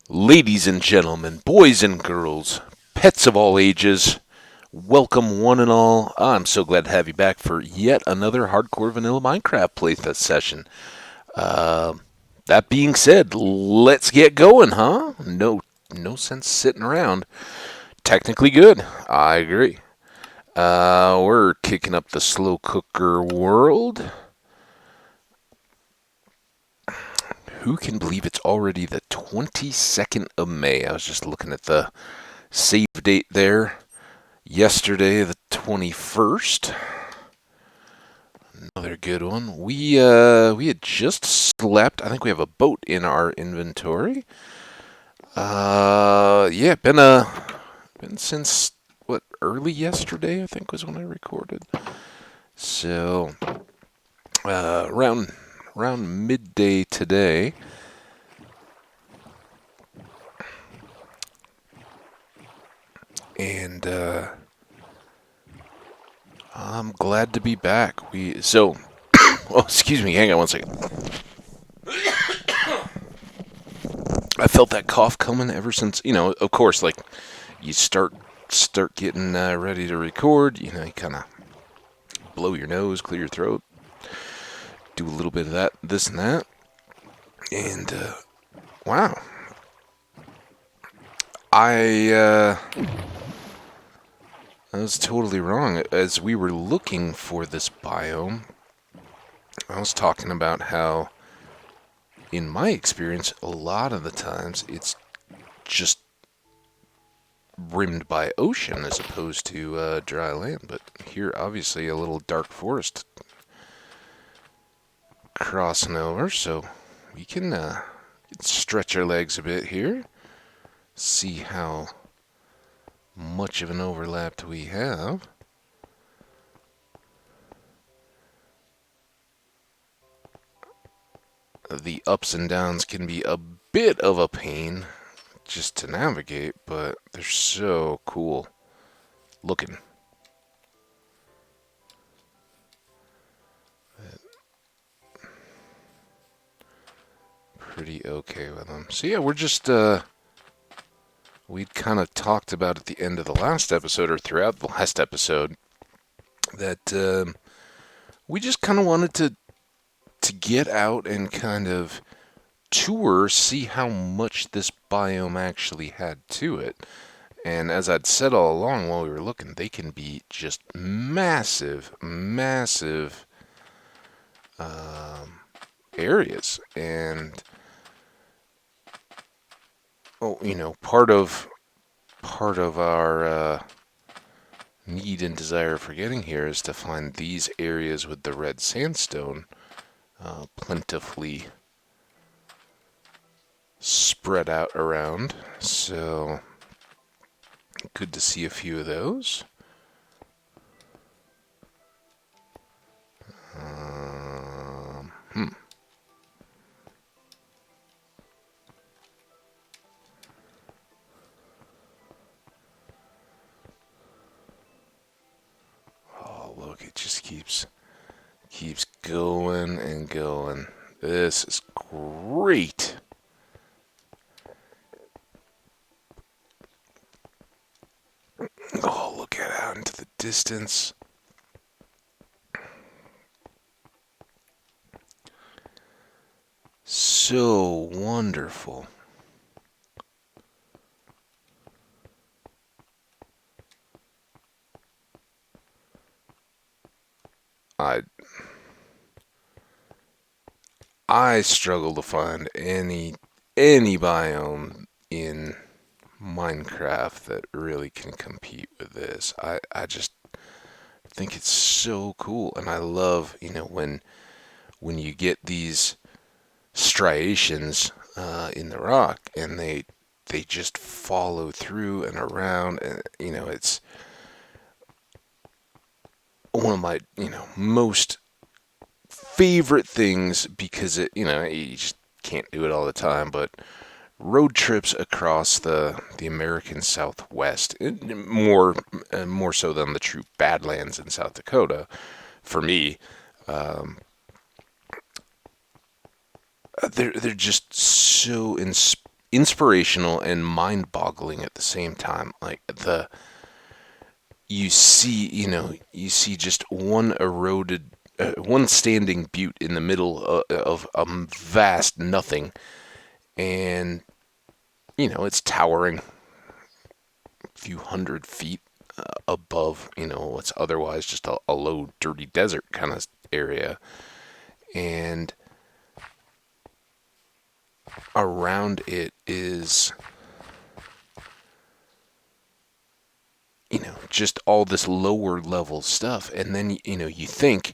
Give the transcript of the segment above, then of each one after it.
Ladies and gentlemen, boys and girls, pets of all ages, welcome one and all. I'm so glad to have you back for yet another hardcore vanilla Minecraft playtest session. Uh, that being said, let's get going, huh? No sense sitting around. Technically good. I agree. We're kicking up the slow cooker world. Who can believe it's already the 22nd of May? I was just looking at the save date there. Yesterday, the 21st. Another good one. We had just slept. I think we have a boat in our inventory. Yeah, been since what, early yesterday, I think was when I recorded. So, around midday today. And I'm glad to be back. Oh, excuse me, hang on one second. I felt that cough coming ever since, of course, like you start getting ready to record, you kind of blow your nose, clear your throat, do a little bit of that, this and that, and wow, I I was totally wrong. As we were looking for this biome, I was talking about how, in my experience, a lot of the times it's just rimmed by ocean as opposed to dry land. But here, obviously, a little dark forest crossing over, so we can stretch our legs a bit here, see how much of an overlap we have. The ups and downs can be a bit of a pain just to navigate, but they're so cool looking. Pretty okay with them. So yeah, we're just we'd kind of talked about at the end of the last episode, or throughout the last episode, that we just kind of wanted to get out and kind of tour, see how much this biome actually had to it. And as I'd said all along while we were looking, they can be just massive um, areas. And part of our need and desire for getting here is to find these areas with the red sandstone plentifully spread out around. So good to see a few of those. Um, hmm. Oh, look, it just keeps going and going. This is great. Oh, look at out into the distance. So wonderful. I I struggle to find any biome in Minecraft that really can compete with this. I just think it's so cool, and I love when you get these striations in the rock, and they just follow through and around, and it's one of my most favorite things because you just can't do it all the time, but road trips across the American Southwest, more so than the true Badlands in South Dakota, for me, they're just so inspirational and mind-boggling at the same time. Like you see just one eroded, one standing butte in the middle of a vast nothing, and it's towering a few hundred feet above, what's otherwise just a low, dirty desert kind of area, and around it is just all this lower level stuff. And then, you think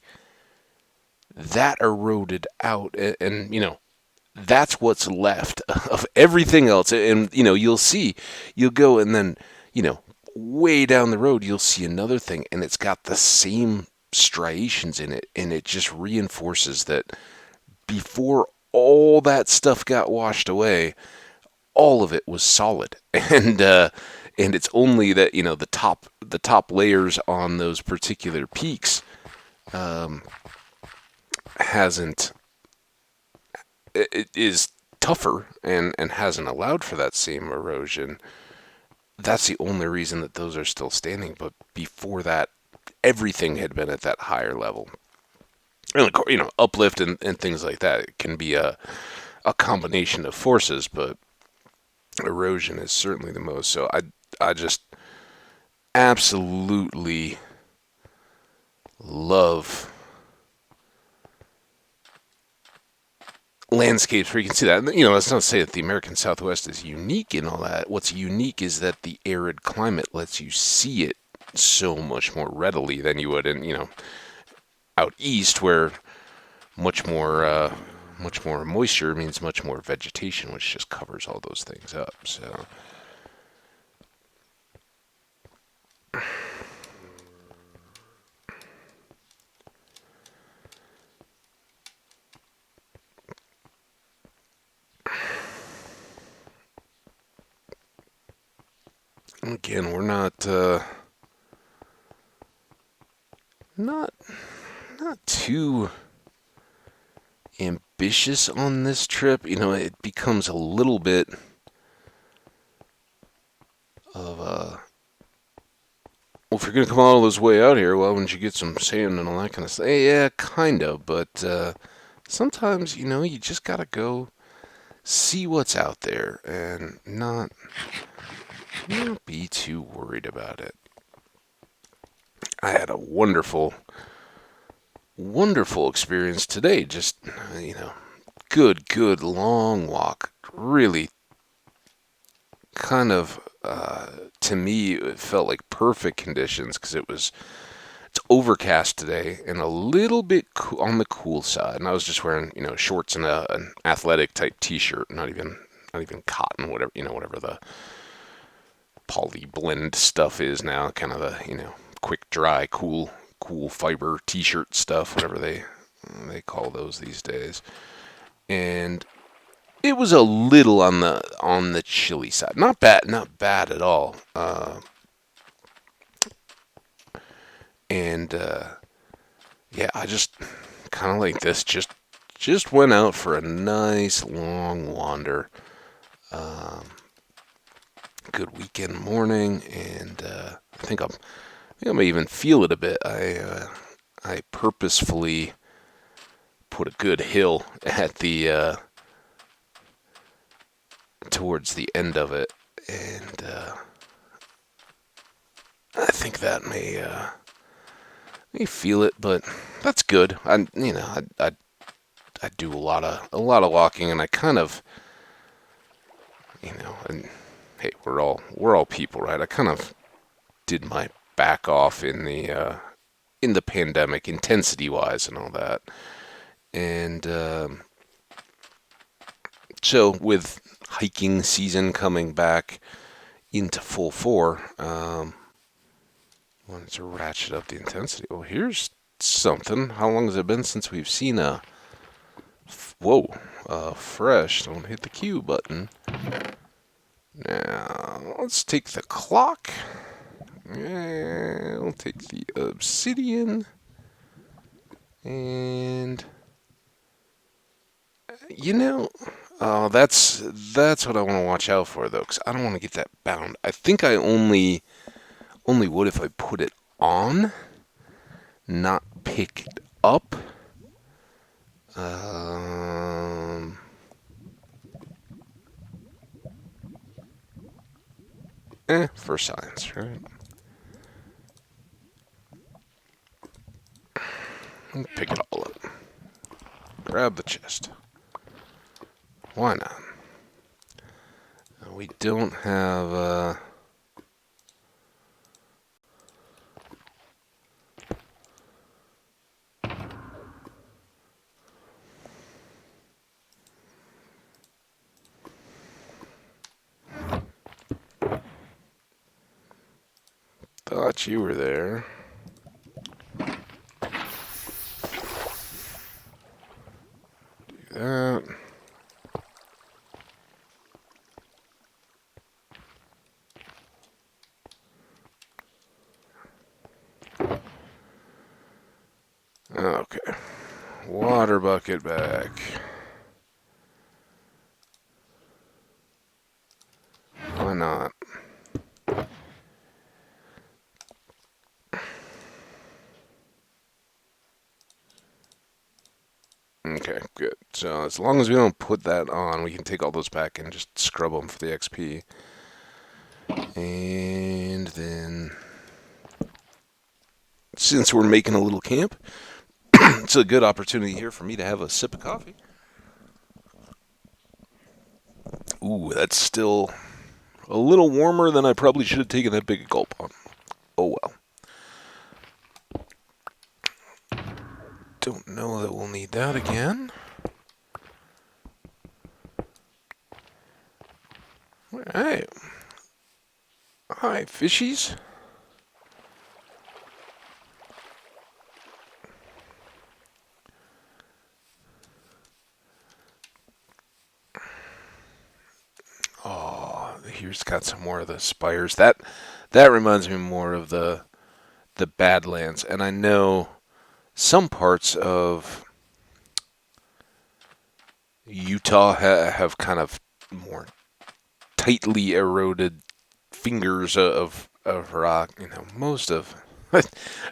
that eroded out, and that's what's left of everything else. And, you'll go and then, way down the road, you'll see another thing, and it's got the same striations in it. And it just reinforces that before all that stuff got washed away, all of it was solid. And it's only that the top layers on those particular peaks hasn't it is tougher and hasn't allowed for that same erosion. That's the only reason that those are still standing. But before that, everything had been at that higher level. And of course, uplift and things like that, it can be a combination of forces, but erosion is certainly the most. So I just absolutely love landscapes where you can see that. That's not to say that the American Southwest is unique in all that. What's unique is that the arid climate lets you see it so much more readily than you would in, out east, where much more moisture means much more vegetation, which just covers all those things up. So again, we're not too ambitious on this trip. It becomes a little bit of a, well, if you're going to come all this way out here, why wouldn't you get some sand and all that kind of stuff? Yeah, kind of, but sometimes, you just got to go see what's out there and not be too worried about it. I had a wonderful experience today. Just, good long walk. Really kind of, to me, it felt like perfect conditions because it's overcast today and a little bit on the cool side. And I was just wearing, shorts and an athletic type t-shirt, not even cotton, whatever the poly blend stuff is now, kind of the, quick, dry, cool fiber t-shirt stuff, whatever they call those these days. And it was a little on the chilly side. Not bad at all. And yeah, I just kind of like this. Just went out for a nice long wander. Good weekend morning, and I think I may even feel it a bit. I purposefully put a good hill at the towards the end of it, and I think that may feel it, but that's good. I do a lot of walking, and I kind of, and hey, we're all people, right? I kind of did my back off in the pandemic, intensity wise and all that, and so with hiking season coming back into full bore, wanted to ratchet up the intensity. Well, here's something. How long has it been since we've seen a fresh? Don't hit the Q button. Now let's take the clock. We'll take the obsidian, and Oh, that's what I want to watch out for though, because I don't want to get that bound. I think I only would if I put it on, not picked up. Um, for science, right? Pick it all up. Grab the chest. Why not? We don't have, thought you were there. Do that. Okay. Water bucket back. Why not? Okay, good. So as long as we don't put that on, we can take all those back and just scrub them for the XP. And then, since we're making a little camp, it's a good opportunity here for me to have a sip of coffee. Ooh, that's still a little warmer than I probably should have taken that big a gulp on. Oh well. Don't know that we'll need that again. Alright. Hi, fishies. Oh, here's got some more of the spires. That reminds me more of the Badlands, and I know some parts of Utah have kind of more tightly eroded fingers of rock. You know, most of I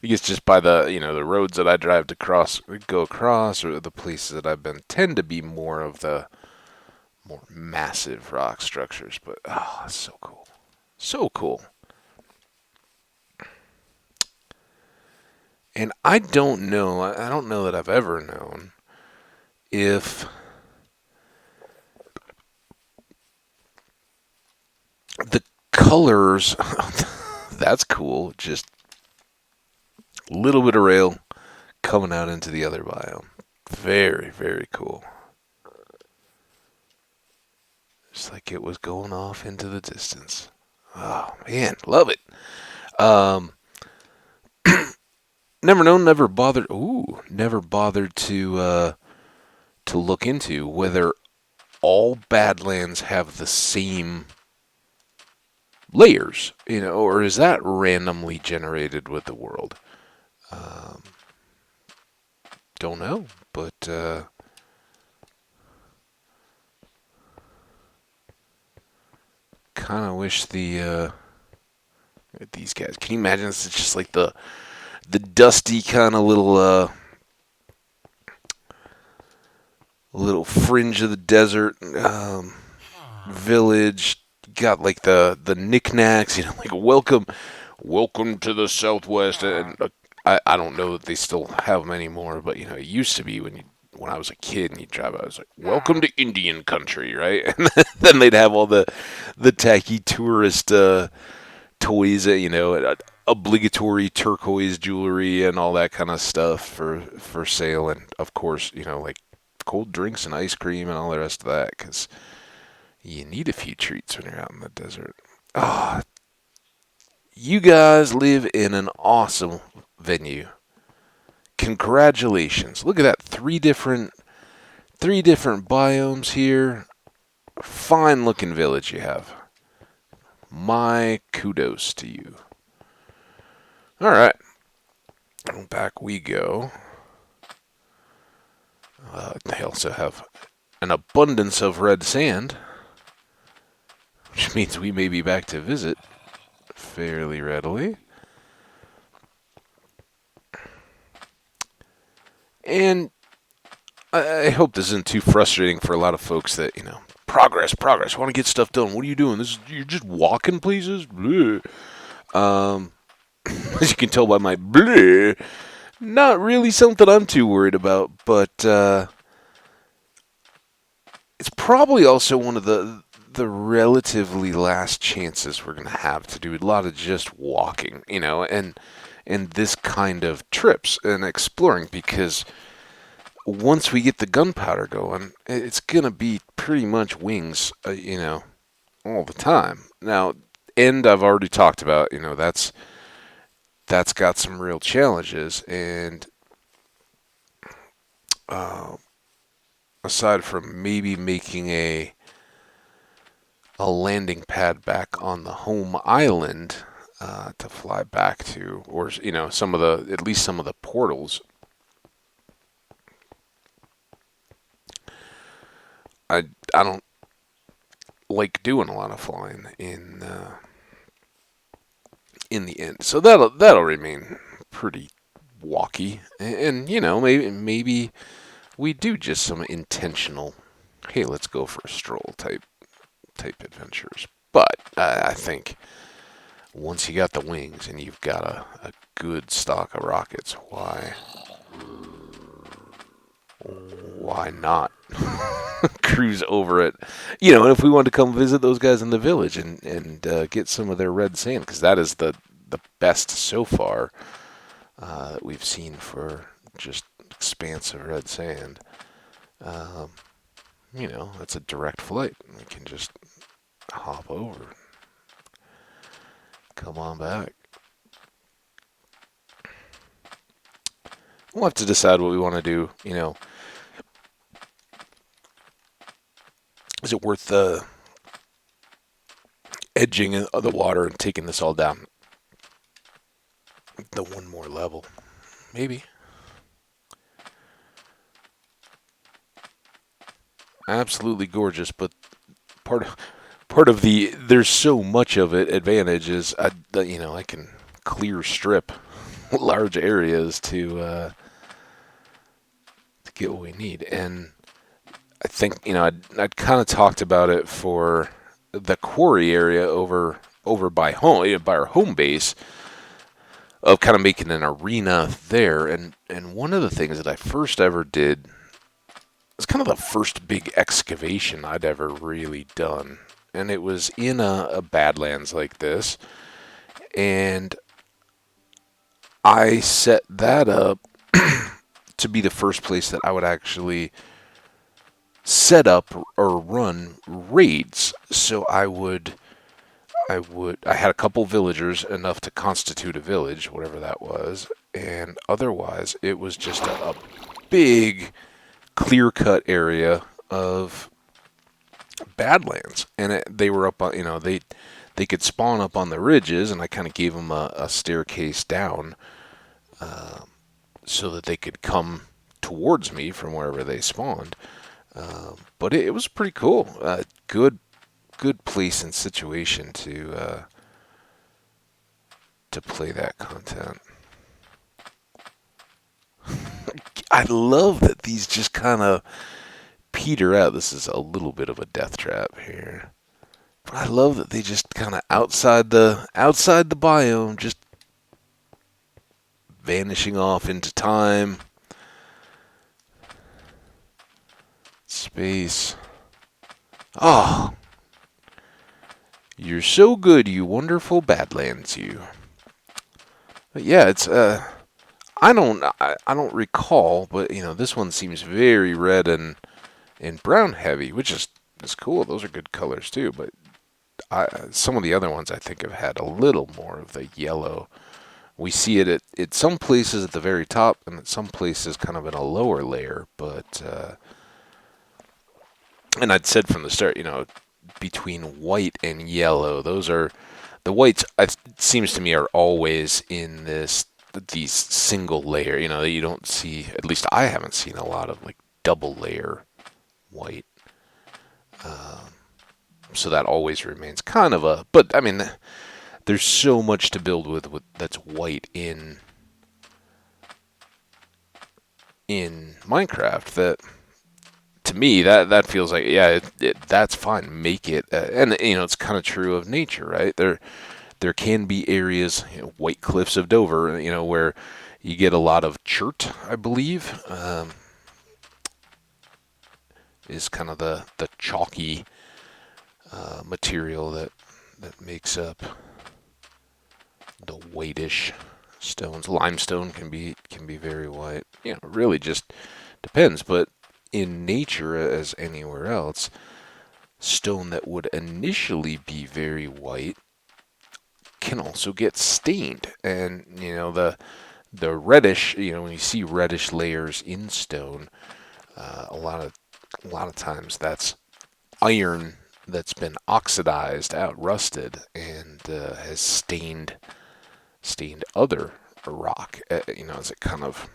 guess just by the roads that I drive to go across, or the places that I've been, tend to be more of the more massive rock structures. But oh, it's so cool, so cool. And I don't know. I don't know that I've ever known if the colors. That's cool. Just a little bit of rail coming out into the other biome. Very, very cool. Just like it was going off into the distance. Oh man, love it. Um, never known, never bothered. Ooh, never bothered to look into whether all Badlands have the same layers, or is that randomly generated with the world? Um, don't know, but kind of wish these guys. Can you imagine? This is just like the dusty kind of little fringe of the desert village. Got like the knickknacks, like welcome to the Southwest, and I don't know that they still have them anymore, but it used to be when I was a kid and you drive out, I was like, welcome to Indian country, right? And then they'd have all the tacky tourist toys, obligatory turquoise jewelry and all that kind of stuff for sale, and of course, like cold drinks and ice cream and all the rest of that, because you need a few treats when you're out in the desert. Ah, oh, you guys live in an awesome venue. Congratulations. Look at that. Three different biomes here. Fine looking village you have. My kudos to you. All right. Back we go. They also have an abundance of red sand, which means we may be back to visit fairly readily. And I hope this isn't too frustrating for a lot of folks that, progress, I want to get stuff done. What are you doing? You're just walking places? Bleh. As you can tell by my bleh, not really something I'm too worried about, but it's probably also one of the relatively last chances we're going to have to do a lot of just walking, and this kind of trips and exploring, because once we get the gunpowder going, it's going to be pretty much wings, all the time. Now, and I've already talked about, that's got some real challenges, and aside from maybe making a landing pad back on the home island to fly back to, or at least some of the portals. I don't like doing a lot of flying in the end, so that'll remain pretty walky, and maybe we do just some intentional, hey, let's go for a stroll type adventures. But I think once you got the wings and you've got a good stock of rockets, why not cruise over it? And if we want to come visit those guys in the village and get some of their red sand, because that is the best so far that we've seen for just expanse of red sand. That's a direct flight. We can just hop over, come on back. We'll have to decide what we want to do. Is it worth the edging of the water and taking this all down the one more level? Maybe. Absolutely gorgeous, but part of the there's so much of it advantage is I can clear strip large areas to get what we need. And I think I'd kind of talked about it for the quarry area over by our home base, of kind of making an arena there. And one of the things that I first ever did, it's kind of the first big excavation I'd ever really done. And it was in a Badlands like this. And I set that up to be the first place that I would actually set up or run raids. So I had a couple villagers, enough to constitute a village, whatever that was. And otherwise, it was just a big clear-cut area of Badlands, and they were up on, they could spawn up on the ridges, and I kind of gave them a staircase down, so that they could come towards me from wherever they spawned. But it was pretty cool. Good place and situation to play that content. I love that these just kind of peter out. This is a little bit of a death trap here, but I love that they just kind of outside the biome, just vanishing off into time, space. Oh, you're so good, you wonderful Badlands, you. But yeah, it's I don't recall, but this one seems very red and brown heavy, which is cool. Those are good colors too. But some of the other ones I think have had a little more of the yellow. We see it at some places at the very top, and at some places kind of in a lower layer. But and I'd said from the start, between white and yellow, those are the whites. It seems to me are always in these single layer. You don't see, at least I haven't seen a lot of like double layer white. So that always remains kind of a. But I mean, there's so much to build with that's white in Minecraft that to me that feels like yeah that's fine. Make it and it's kind of true of nature, right? There can be areas, White Cliffs of Dover, where you get a lot of chert, I believe, is kind of the chalky material that makes up the whitish stones. Limestone can be very white. It really just depends. But in nature, as anywhere else, stone that would initially be very white can also get stained, and the reddish. When you see reddish layers in stone, a lot of times that's iron that's been oxidized out, rusted, and has stained other rock, as it kind of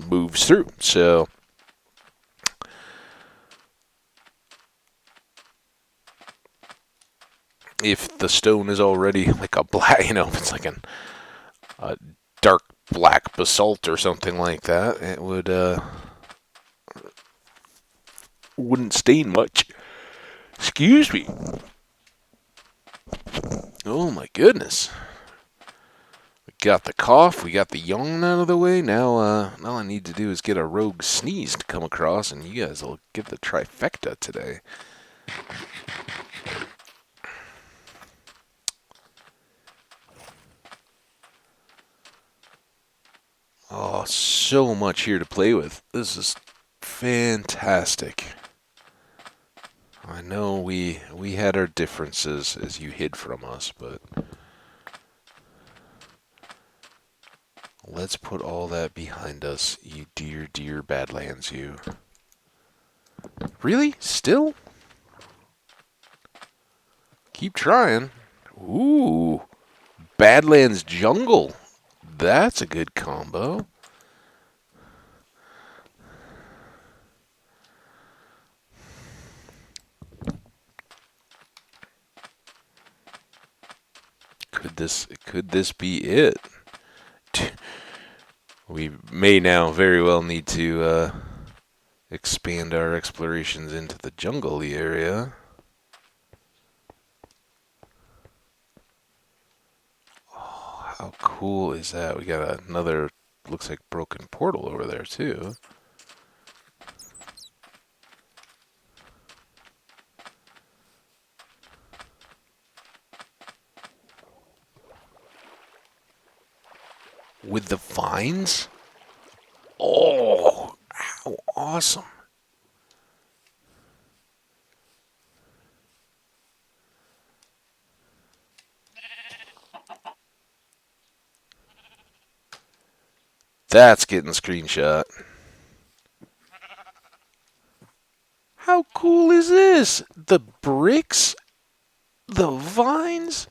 moves through. So if the stone is already like a black, if it's like a dark black basalt or something like that, it wouldn't stain much. Excuse me. Oh my goodness. We got the cough, we got the yawn out of the way. Now, all I need to do is get a rogue sneeze to come across, and you guys will get the trifecta today. Oh, so much here to play with. This is fantastic. I know we had our differences as you hid from us, but let's put all that behind us, you dear, dear Badlands, you. Really? Still? Keep trying. Ooh, Badlands Jungle. That's a good combo. Could this be it? We may now very well need to expand our explorations into the jungle area. Oh, how cool is that? We got another, looks like broken portal over there too. With the vines? Oh, how awesome. That's getting screenshot. How cool is this? The bricks? The vines?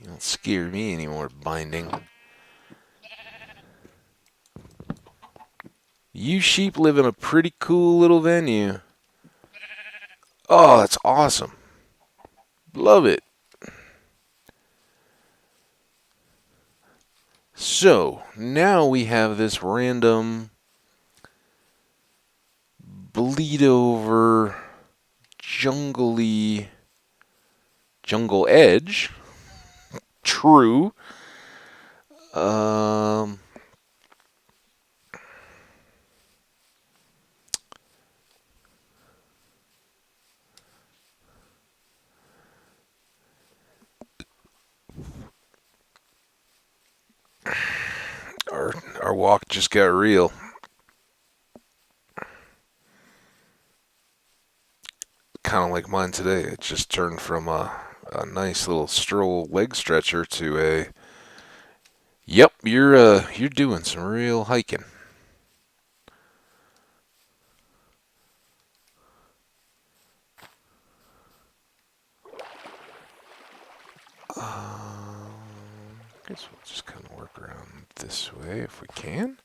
You don't scare me anymore, Binding. You sheep live in a pretty cool little venue. Oh, that's awesome. Love it. So, now we have this random bleed over jungly jungle edge. True. Um our walk just got real. Kind of like mine today. It just turned from a nice little stroll leg stretcher to a yep, you're doing some real hiking. Guess we'll just kind of work around this way if we can.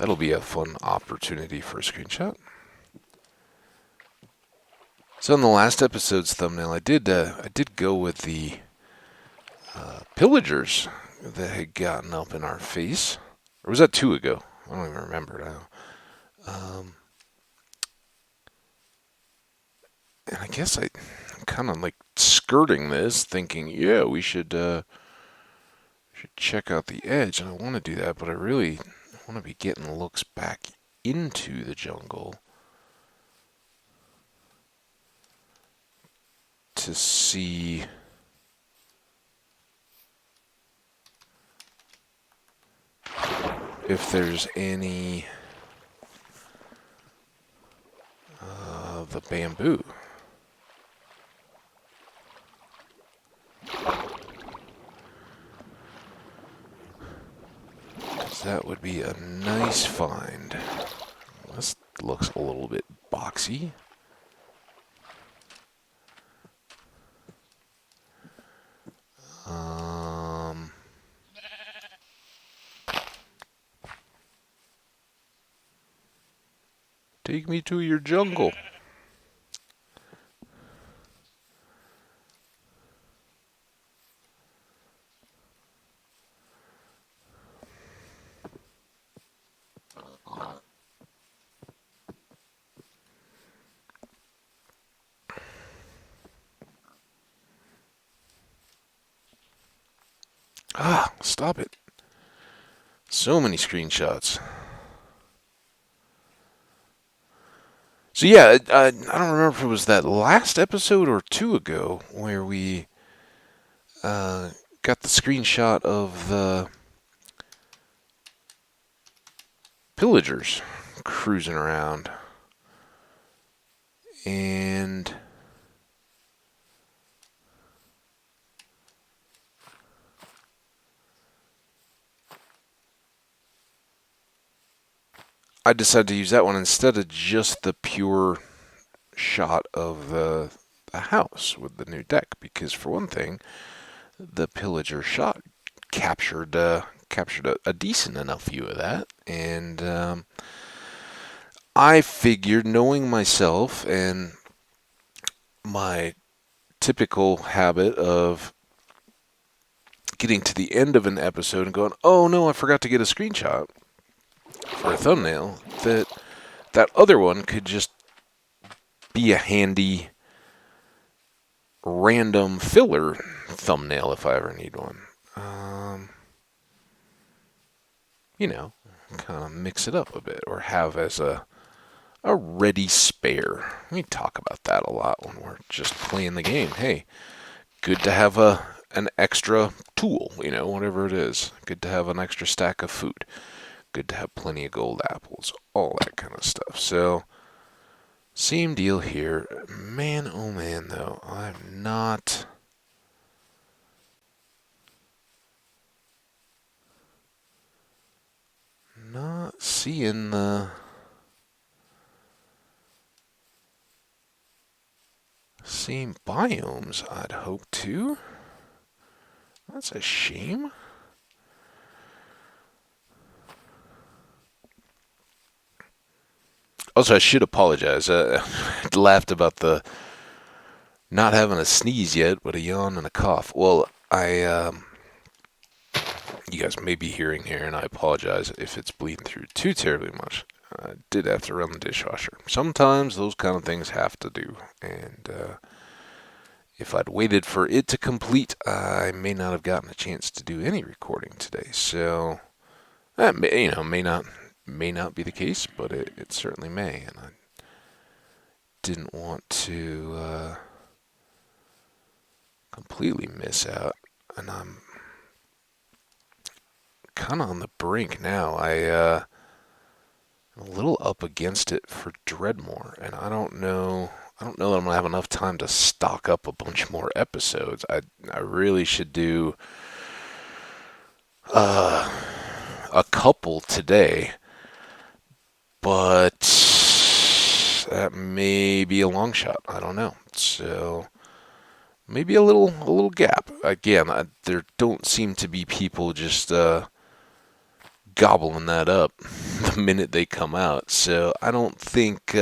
That'll be a fun opportunity for a screenshot. So in the last episode's thumbnail, I did go with the pillagers that had gotten up in our face. Or was that 2 ago? I don't even remember now. And I guess I'm kind of like skirting this, thinking, yeah, we should check out the edge, and I want to do that, but I really want to be getting looks back into the jungle to see if there's any of the bamboo. That would be a nice find. This looks a little bit boxy. Take me to your jungle. Stop it. So many screenshots. So yeah, I don't remember if it was that last episode or 2 ago where we got the screenshot of the pillagers cruising around. And I decided to use that one instead of just the pure shot of the house with the new deck, because for one thing, the pillager shot captured a decent enough view of that, and I figured, knowing myself and my typical habit of getting to the end of an episode and going, oh no, I forgot to get a screenshot for a thumbnail, that other one could just be a handy random filler thumbnail if I ever need one. Kind of mix it up a bit, or have as a ready spare. We talk about that a lot when we're just playing the game. Hey, good to have an extra tool, whatever it is. Good to have an extra stack of food. Good to have plenty of gold apples, all that kind of stuff. So, same deal here. Man, oh man, though, I'm not seeing the same biomes I'd hoped to. That's a shame. Also, I should apologize. I laughed about the not having a sneeze yet, but a yawn and a cough. Well, you guys may be hearing here, and I apologize if it's bleeding through too terribly much. I did have to run the dishwasher. Sometimes those kind of things have to do, and if I'd waited for it to complete, I may not have gotten a chance to do any recording today. So, that may not be the case, but it certainly may, and I didn't want to completely miss out, and I'm kind of on the brink now. I'm a little up against it for Dreadmore, and I don't know that I'm gonna have enough time to stock up a bunch more episodes. I really should do a couple today, but that may be a long shot. I don't know. So maybe a little gap. Again, there don't seem to be people just gobbling that up the minute they come out. So I don't think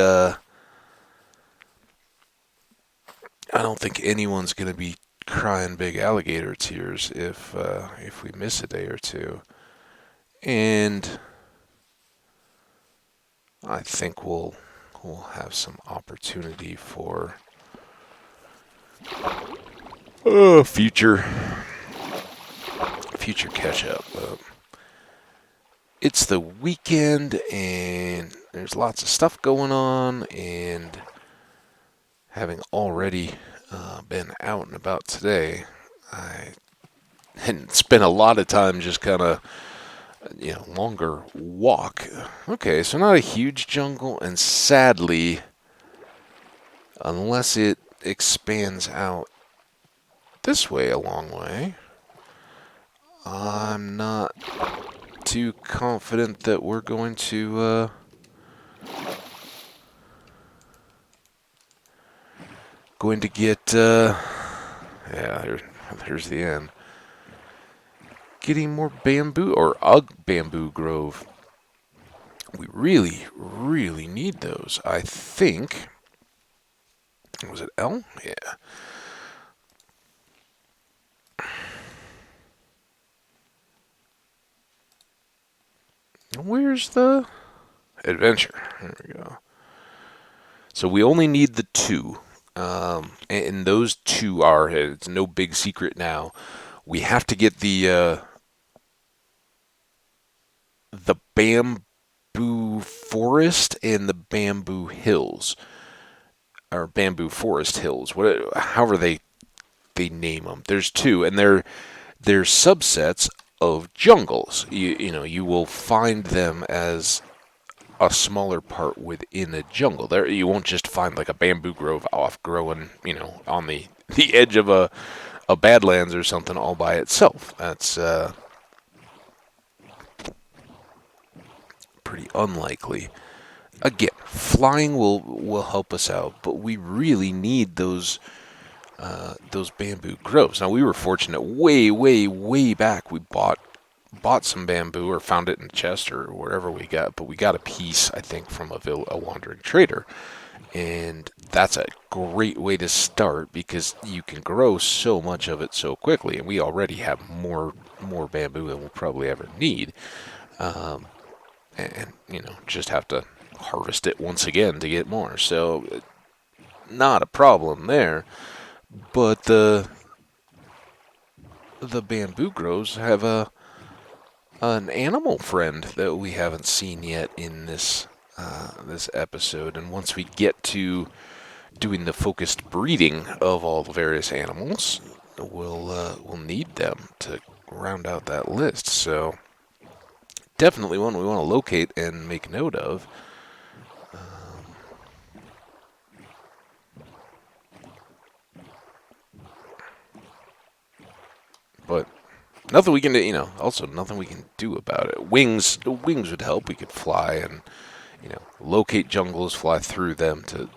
anyone's going to be crying big alligator tears if we miss a day or two. And I think we'll have some opportunity for future catch up. It's the weekend and there's lots of stuff going on, and having already been out and about today, I hadn't spent a lot of time just kind of longer walk. Okay, so not a huge jungle, and sadly, unless it expands out this way a long way, I'm not too confident that we're going to get here's the end. Getting more bamboo or bamboo grove. We really, really need those. I think. Was it L? Yeah. Where's the adventure? There we go. So we only need the 2. And those 2 are, it's no big secret now. We have to get the bamboo forest and the bamboo hills, or bamboo forest hills, however they name them. There's 2, and they're subsets of jungles. You will find them as a smaller part within a jungle. There, you won't just find like a bamboo grove off growing, on the edge of a Badlands or something all by itself. That's pretty unlikely. Again, flying will help us out, but we really need those bamboo groves. Now, we were fortunate way, way, way back. We bought some bamboo, or found it in a chest or wherever we got, but we got a piece, I think, from a wandering trader. And that's a great way to start, because you can grow so much of it so quickly, and we already have more bamboo than we'll probably ever need. And just have to harvest it once again to get more. So not a problem there. But the bamboo groves have an animal friend that we haven't seen yet in this episode. And once we get to doing the focused breeding of all the various animals, we'll need them to round out that list. So definitely one we want to locate and make note of. But nothing we can do, also nothing we can do about it. Wings would help. We could fly and, locate jungles, fly through them to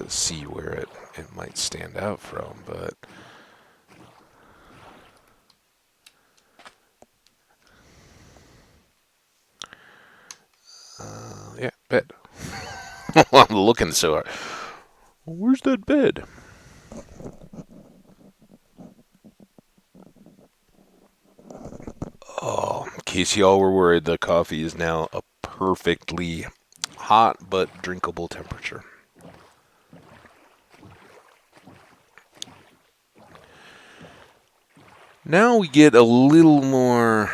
see where it might stand out from. But yeah, bed. I'm looking so hard. Where's that bed? Oh, in case y'all were worried, the coffee is now a perfectly hot but drinkable temperature. Now we get a little more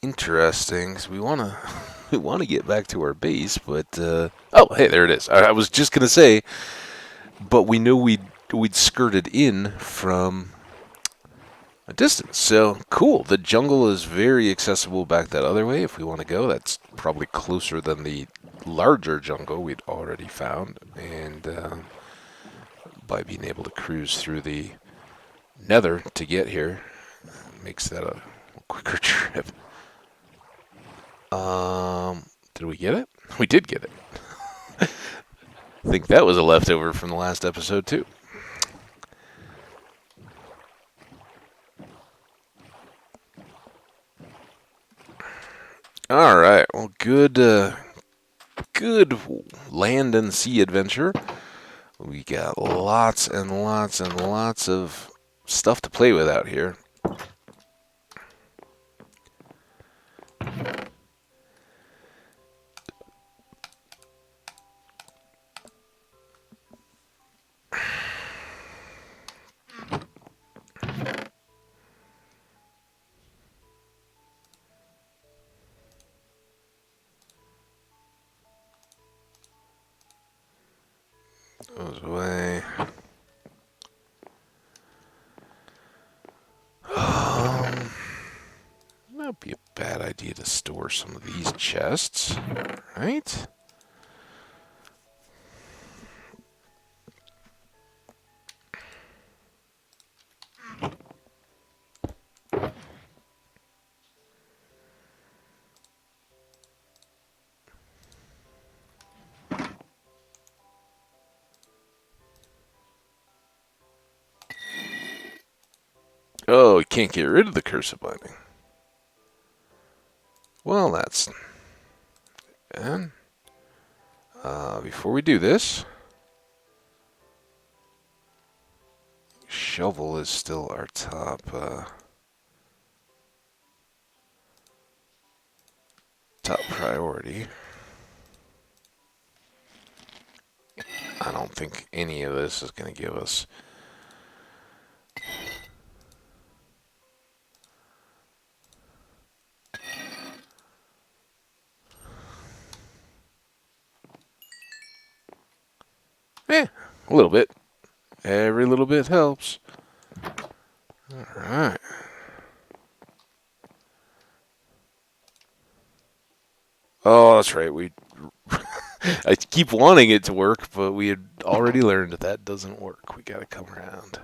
interesting, because we want to get back to our base, but oh, hey, there it is. I was just gonna say, but we know we'd skirted in from a distance. So cool. The jungle is very accessible back that other way if we want to go. That's probably closer than the larger jungle we'd already found, and by being able to cruise through the nether to get here, makes that a quicker trip. Did we get it? We did get it. I think that was a leftover from the last episode too. All right. Well, good land and sea adventure. We got lots and lots and lots of stuff to play with out here. Goes away. That'd be a bad idea to store some of these chests, right? Oh, we can't get rid of the curse of binding. Well, that's... And before we do this, shovel is still our top priority. I don't think any of this is going to give us... a little bit. Every little bit helps. Alright. Oh, that's right. I keep wanting it to work, but we had already learned that doesn't work. We gotta come around.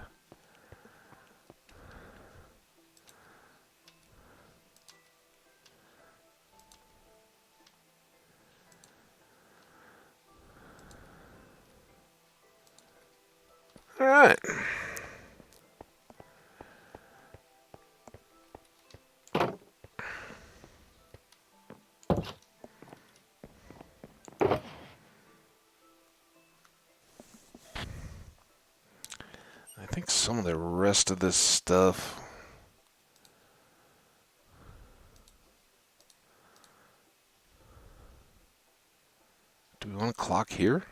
Alright. I think some of the rest of this stuff... Do we want to clock here?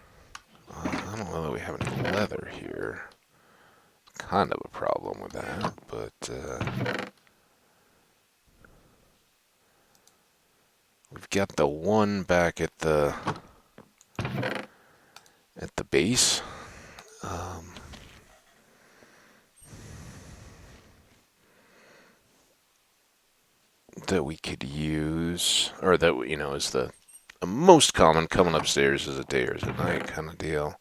I don't know that we have any leather here. Kind of a problem with that, but we've got the one back at the base. That we could use, or that, you know, is the most common coming upstairs as a day or as a night kind of deal.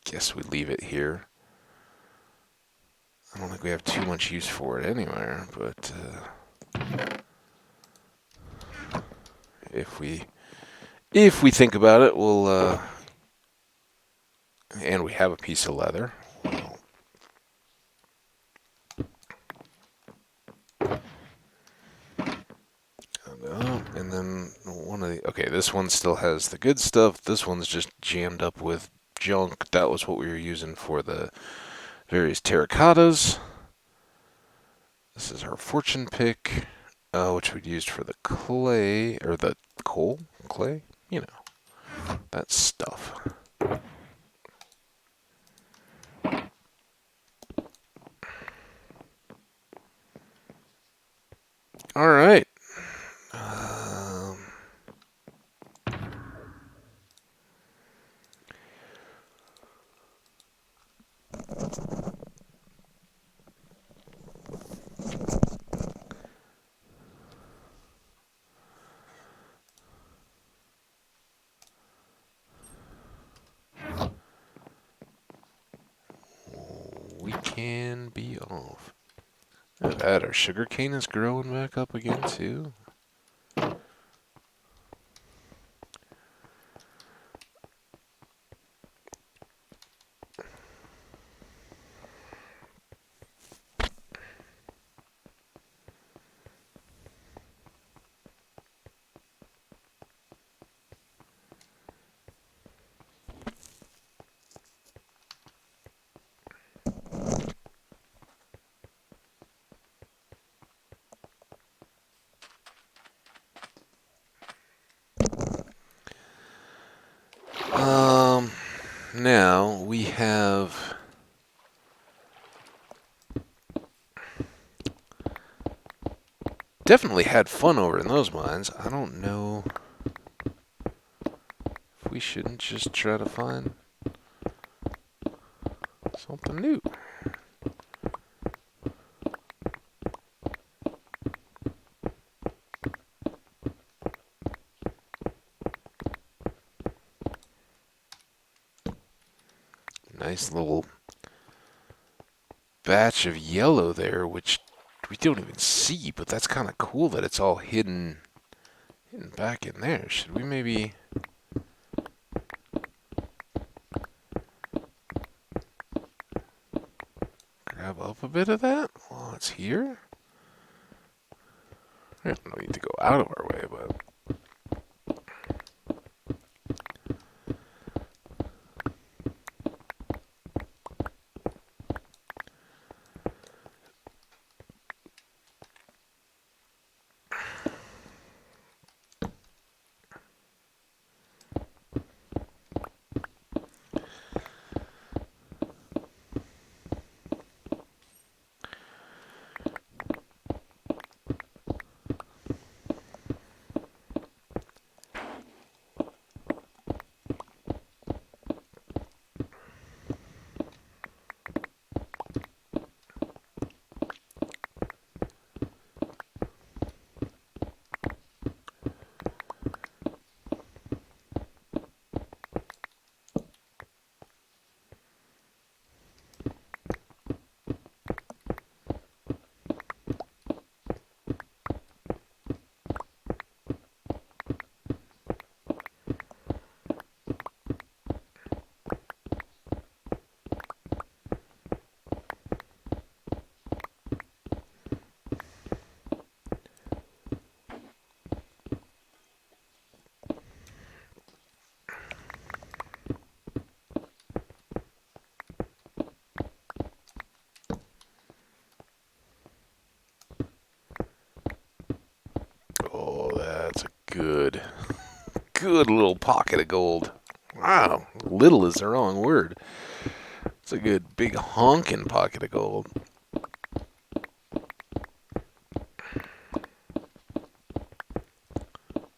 Guess we leave it here. I don't think we have too much use for it anywhere, but if we think about it, we'll and we have a piece of leather. And then one of the... Okay, this one still has the good stuff. This one's just jammed up with junk. That was what we were using for the various terracottas. This is our fortune pick, which we'd used for the clay, or the coal? Clay? You know, that stuff. All right. We can be off. Look at that, our sugar cane is growing back up again too. have definitely had fun over in those mines. I don't know if we shouldn't just try to find something new. Nice little batch of yellow there, which we don't even see, but that's kind of cool that it's all hidden back in there. Should we maybe grab up a bit of that while it's here? We don't need to go out of our way, but oh, that's a good little pocket of gold. Wow, little is the wrong word. It's a good big honking pocket of gold.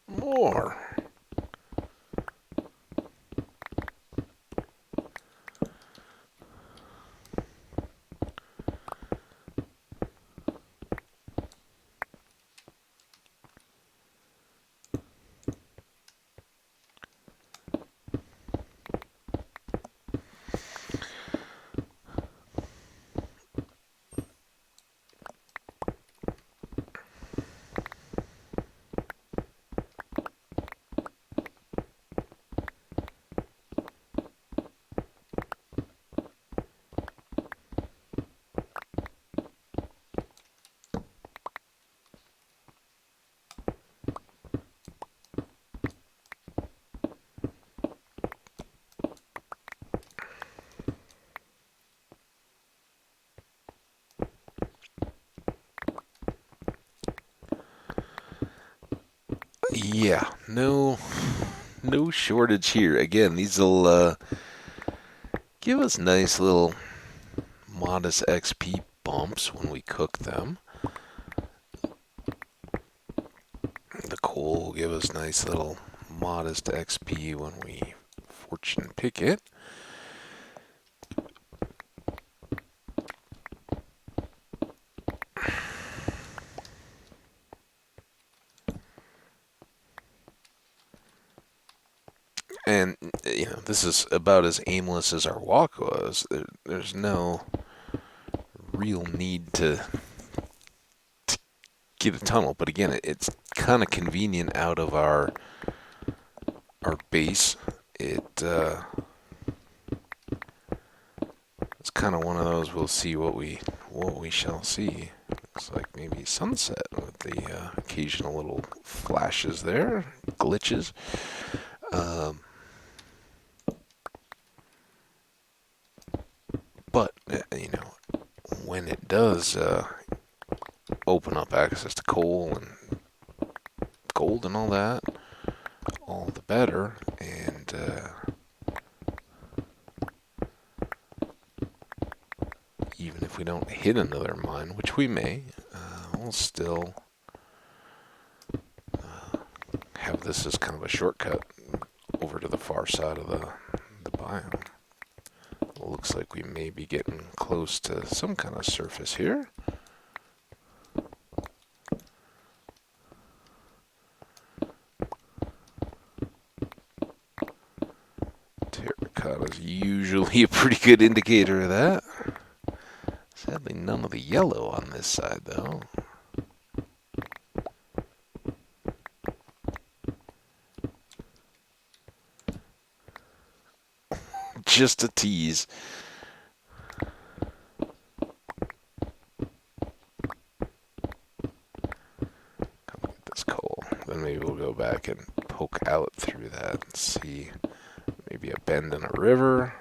More. Yeah, no shortage here. Again, these will give us nice little modest XP bumps when we cook them. The coal will give us nice little modest XP when we fortune pick it. And, this is about as aimless as our walk was. There's no real need to get a tunnel, but again, it's kind of convenient out of our base. It's kind of one of those. We'll see what we shall see. Looks like maybe sunset with the occasional little flashes there, glitches. But when it does open up access to coal and gold and all that, all the better. And if we don't hit another mine, which we may, we'll still have this as kind of a shortcut over to the far side of the biome. Looks like we may be getting close to some kind of surface here. Terracotta is usually a pretty good indicator of that. Sadly, none of the yellow on this side, though. Just a tease. Come get this coal. Then maybe we'll go back and poke out through that and see maybe a bend in a river.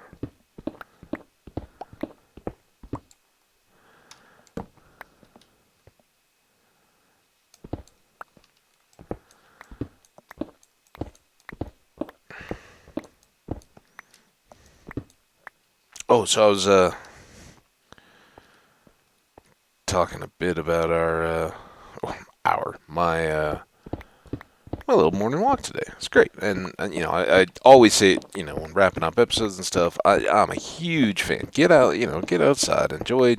Oh, so I was talking a bit about my little morning walk today. It's great, and you know, I always say, you know, when wrapping up episodes and stuff, I'm a huge fan. Get out, you know, get outside, enjoy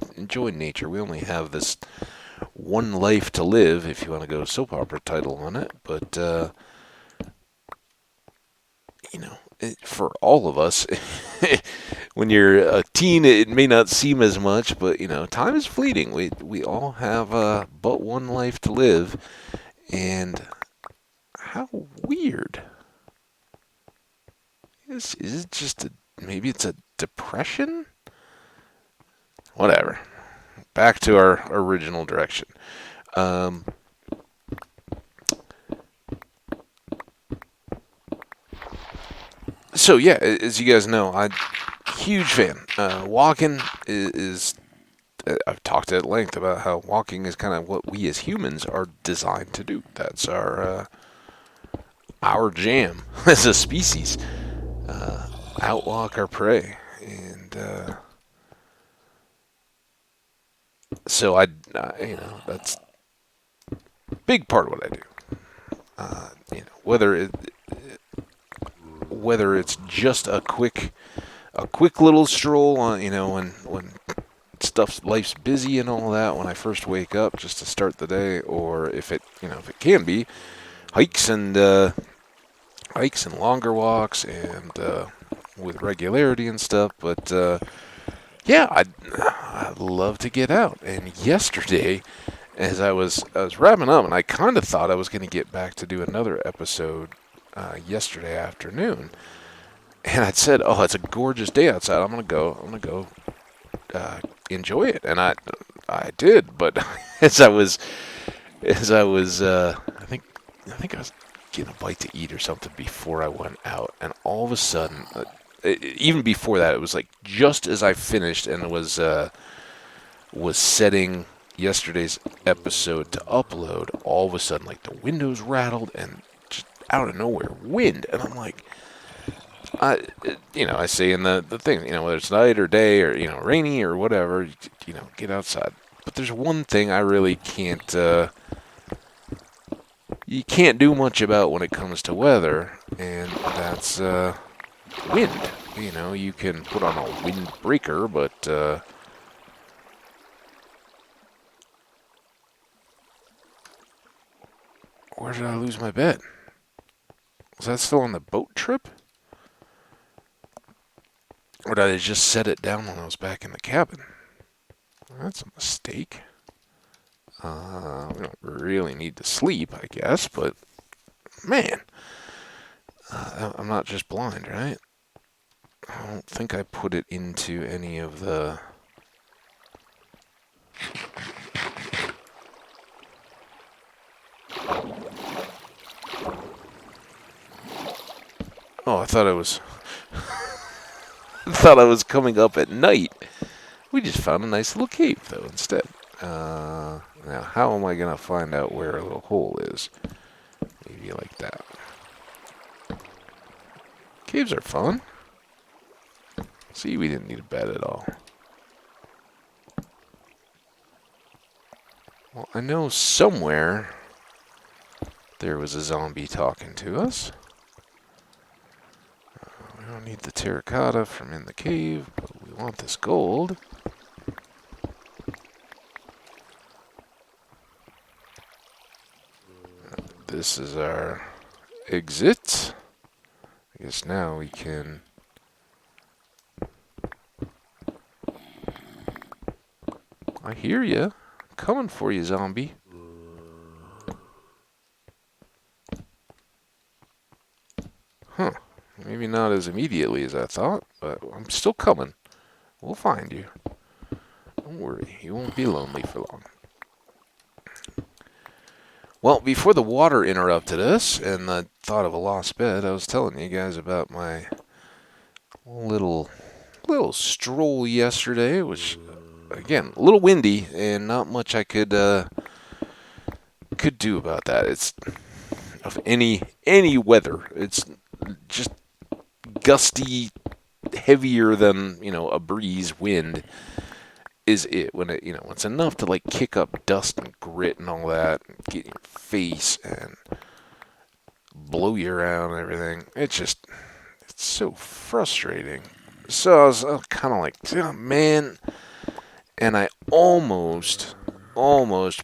nature. We only have this one life to live, if you want to go soap opera title on it, but you know, for all of us, when you're a teen, it may not seem as much, but you know, time is fleeting. We all have but one life to live, and how weird is it? Just maybe it's a depression? Whatever. Back to our original direction. So yeah, as you guys know, I'm a huge fan. Walking is I've talked at length about how walking is kind of what we as humans are designed to do. That's our jam as a species. Outwalk our prey, and so you know, that's a big part of what I do. You know, whether it's just a quick little stroll on, you know, when life's busy and all that, when I first wake up just to start the day, or if it can be hikes and longer walks and with regularity and stuff. But yeah, I'd love to get out. And yesterday, as I was wrapping up, and I kind of thought I was going to get back to do another episode yesterday afternoon, and I'd said, "Oh, it's a gorgeous day outside. I'm gonna go enjoy it," and I did. But as I was, I think I was getting a bite to eat or something before I went out, and all of a sudden, even before that, it was like just as I finished and was setting yesterday's episode to upload, all of a sudden, like the windows rattled and just out of nowhere, wind, and I'm like, I say in the thing, you know, whether it's night or day or, you know, rainy or whatever, you know, get outside. But there's one thing I really can't, you can't do much about when it comes to weather, and that's wind. You know, you can put on a windbreaker, but where did I lose my bed? Was that still on the boat trip? Or did I just set it down when I was back in the cabin? That's a mistake. We don't really need to sleep, I guess, but man, I'm not just blind, right? I don't think I put it into any of the... Oh, I thought I was... I thought I was coming up at night. We just found a nice little cave, though, instead. Now, how am I going to find out where a little hole is? Maybe like that. Caves are fun. See, we didn't need a bed at all. Well, I know somewhere there was a zombie talking to us. We don't need the terracotta from in the cave, but we want this gold. This is our exit. I guess now we can... I hear you. Coming for you, zombie. Huh. Maybe not as immediately as I thought, but I'm still coming. We'll find you. Don't worry, you won't be lonely for long. Well, before the water interrupted us and the thought of a lost bed, I was telling you guys about my little stroll yesterday, which, again, a little windy and not much I could do about that. It's of any weather. It's just gusty, heavier than a breeze wind. Is it when it's enough to like kick up dust and grit and all that, and get in your face and blow you around and everything. It's so frustrating. So I was kind of like, oh, man, and I almost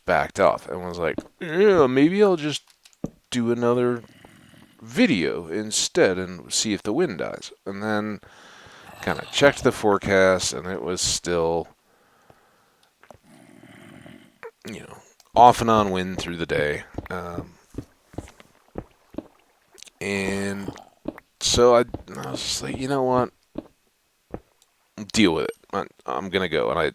backed off and was like, yeah, maybe I'll just do another video instead and see if the wind dies. And then kind of checked the forecast, and it was still off and on wind through the day. And so I was just like, you know what? Deal with it. I'm going to go. And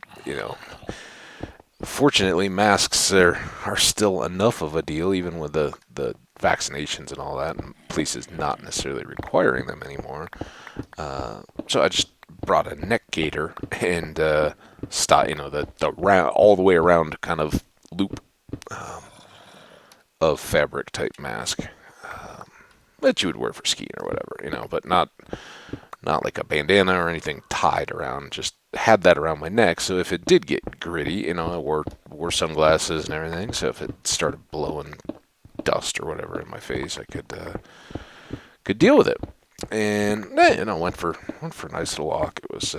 fortunately, masks are still enough of a deal, even with the vaccinations and all that, and places not necessarily requiring them anymore. So I just brought a neck gaiter and the round, all the way around kind of loop of fabric type mask that you would wear for skiing or whatever, but not like a bandana or anything tied around. Just had that around my neck, so if it did get gritty, I wore sunglasses and everything. So if it started blowing dust or whatever in my face, I could deal with it. And went for a nice little walk. It was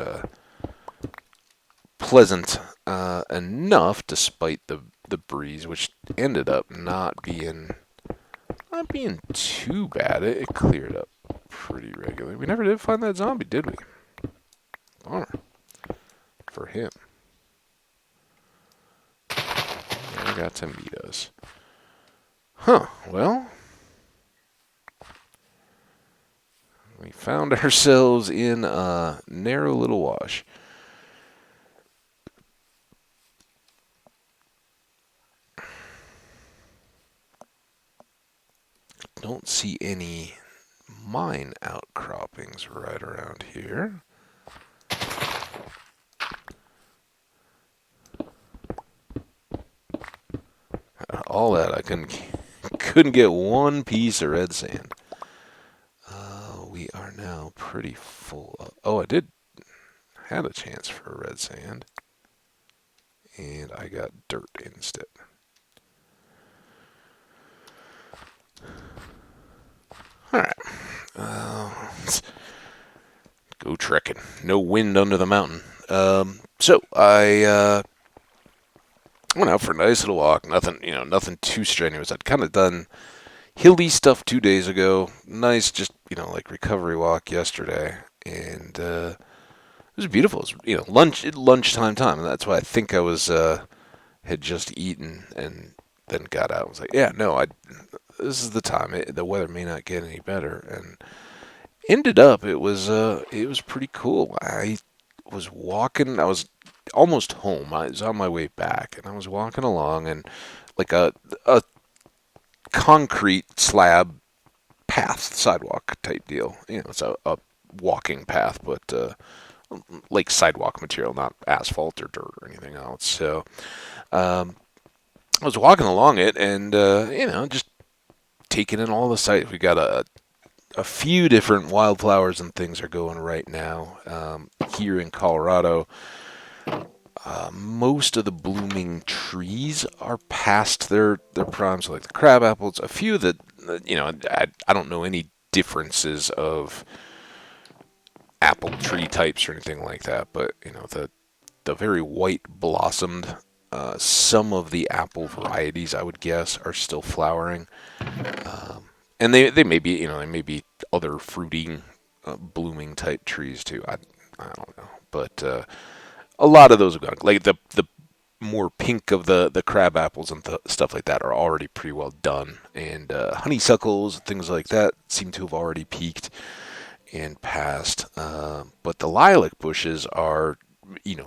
pleasant enough, despite the breeze, which ended up not being too bad. It cleared up pretty regularly. We never did find that zombie, did we? Bummer for him. I got to meet us. Huh, well, we found ourselves in a narrow little wash. Don't see any mine outcroppings right around here. All that, I couldn't get one piece of red sand. We are now pretty full of... Oh, I had a chance for a red sand, and I got dirt instead. Alright, let's go trekking. No wind under the mountain. So I went out for a nice little walk. Nothing too strenuous. I'd kind of done hilly stuff 2 days ago. Nice, just like recovery walk yesterday, and it was beautiful. It was lunchtime time, and that's why I think I was had just eaten and then got out. I was like, yeah, no, this is the time. The weather may not get any better, and ended up it was pretty cool. I was walking. I was almost home. I was on my way back, and I was walking along, and like a concrete slab path, sidewalk type deal. It's a walking path, but like sidewalk material, not asphalt or dirt or anything else. So I was walking along it, and just taking in all the sights. We got a few different wildflowers and things are going right now here in Colorado. Most of the blooming trees are past their prime, so like the crab apples. A few that, I don't know any differences of apple tree types or anything like that, but the very white blossomed. Some of the apple varieties, I would guess, are still flowering, and they may be they may be other fruiting, blooming type trees too. I don't know, but a lot of those are gone. Like the more pink of the crab apples and stuff like that are already pretty well done, and honeysuckles and things like that seem to have already peaked and passed. But the lilac bushes are,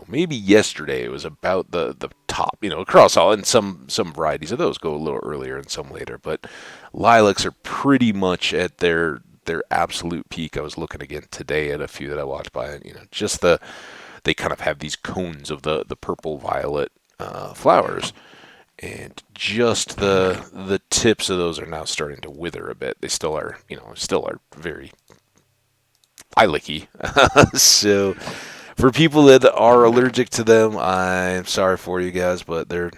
maybe yesterday it was about the top, across all, and some varieties of those go a little earlier and some later, but lilacs are pretty much at their absolute peak. I was looking again today at a few that I walked by, and just they kind of have these cones of the purple violet flowers, and just the tips of those are now starting to wither a bit. They still are, still are very lilac-y. So for people that are allergic to them, I'm sorry for you guys, but they're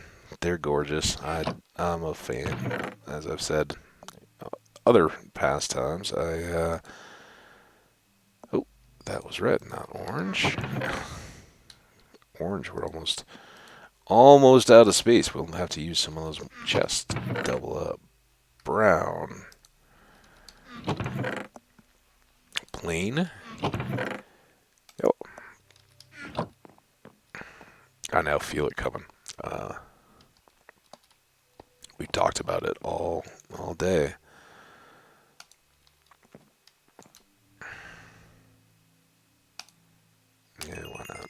gorgeous. I'm a fan, as I've said other past times. Oh, that was red, not orange. Orange, we're almost out of space. We'll have to use some of those chests to double up. Brown. Plain. Oh. I now feel it coming. We talked about it all day. Yeah, why not?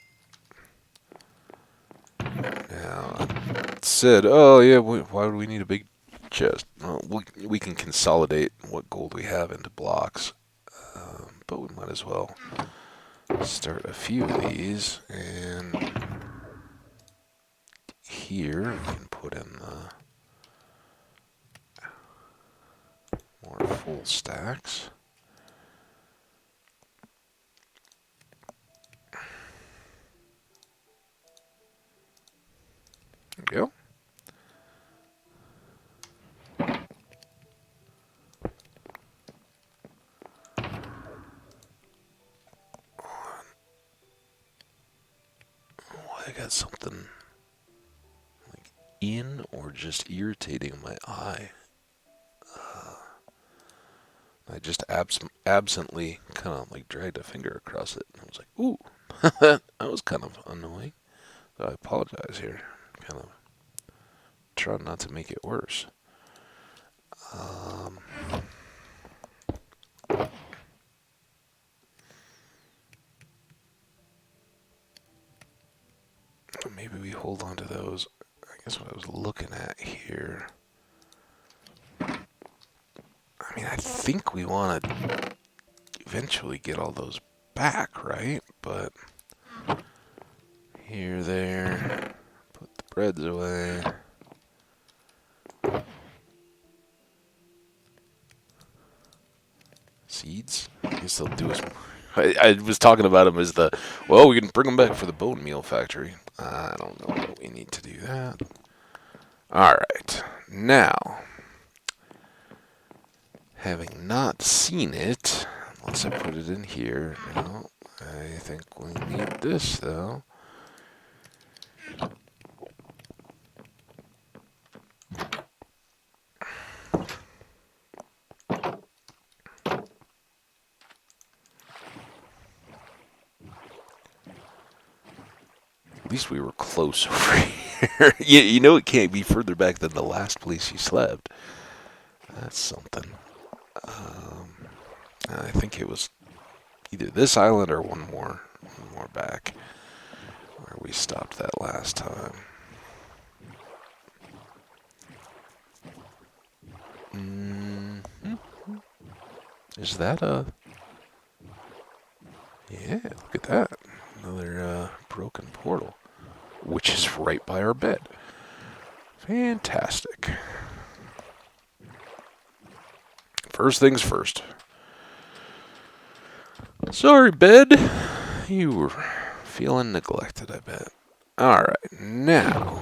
Now, it said, oh yeah, why would we need a big chest? Well, we can consolidate what gold we have into blocks, but we might as well start a few of these, and here we can put in the more full stacks. There we go. I got something like in or just irritating my eye. I just absently kind of like dragged a finger across it, and I was like, "Ooh, that was kind of annoying." So I apologize here. Kind of trying not to make it worse. Maybe we hold on to those. I guess what I was looking at here. I mean, I think we want to eventually get all those back, right? But here, there, put the breads away. Seeds? I guess they'll do us. I was talking about them as we can bring them back for the bone meal factory. I don't know that we need to do that. Alright, now, having not seen it, unless I put it in here, no, I think we need this though. At least we were close over here. you know it can't be further back than the last place you slept. That's something. I think it was either this island or one more back where we stopped that last time. Is that a... Yeah, look at that. Another broken portal, which is right by our bed. Fantastic. First things first. Sorry, bed. You were feeling neglected, I bet. All right, now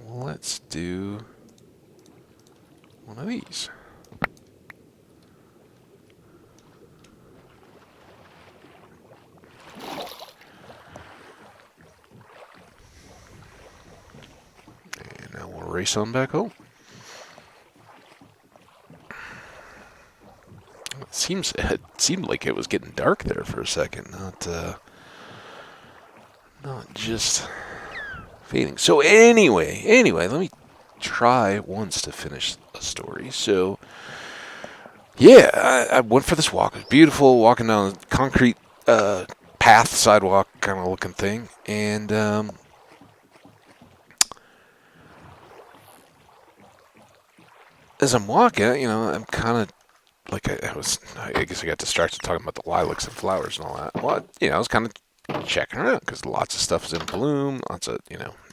let's do one of these. And now we'll race on back home. It seemed like it was getting dark there for a second, not just fading. So anyway, let me try once to finish a story. So yeah, I went for this walk. It was beautiful, walking down a concrete path, sidewalk kind of looking thing, and as I'm walking, I'm kind of like I guess I got distracted talking about the lilacs and flowers and all that. Well, I was kind of checking around because lots of stuff is in bloom, lots of,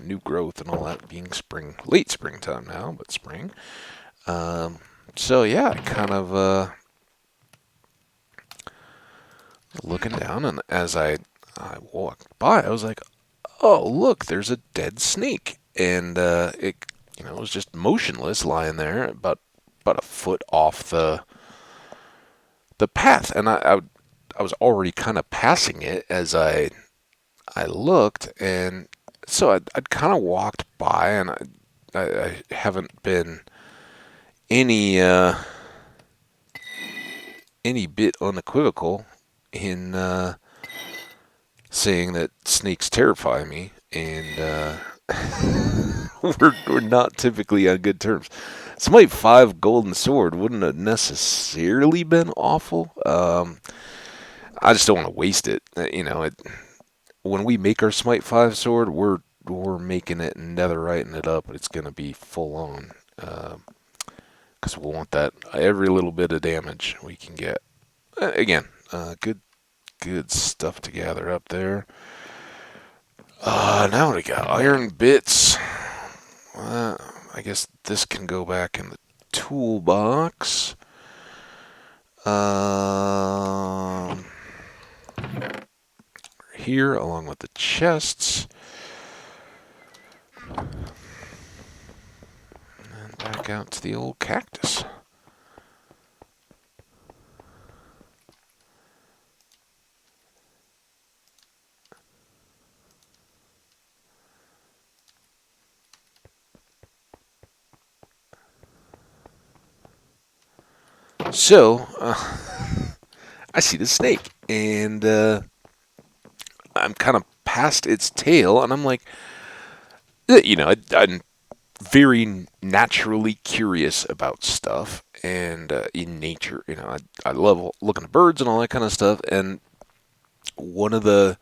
new growth and all that, being spring, late springtime now, but spring. So yeah, I kind of looking down, and as I walked by, I was like, oh, look, there's a dead snake. And it was just motionless lying there about a foot off the path. And I was already kind of passing it as I looked. And so I'd kind of walked by, and I haven't been any any bit unequivocal in saying that snakes terrify me, and we're not typically on good terms. Smite 5 Golden Sword wouldn't have necessarily been awful. I just don't want to waste it. When we make our Smite 5 sword, we're making it netherite it up. It's going to be full on. Because we'll want that every little bit of damage we can get. Again, good stuff to gather up there. Now we got iron bits. I guess this can go back in the toolbox. Here, along with the chests. And back out to the old cactus. So, I see the snake, and I'm kind of past its tail, and I'm like, I'm very naturally curious about stuff, and in nature, I love looking at birds and all that kind of stuff, and one of the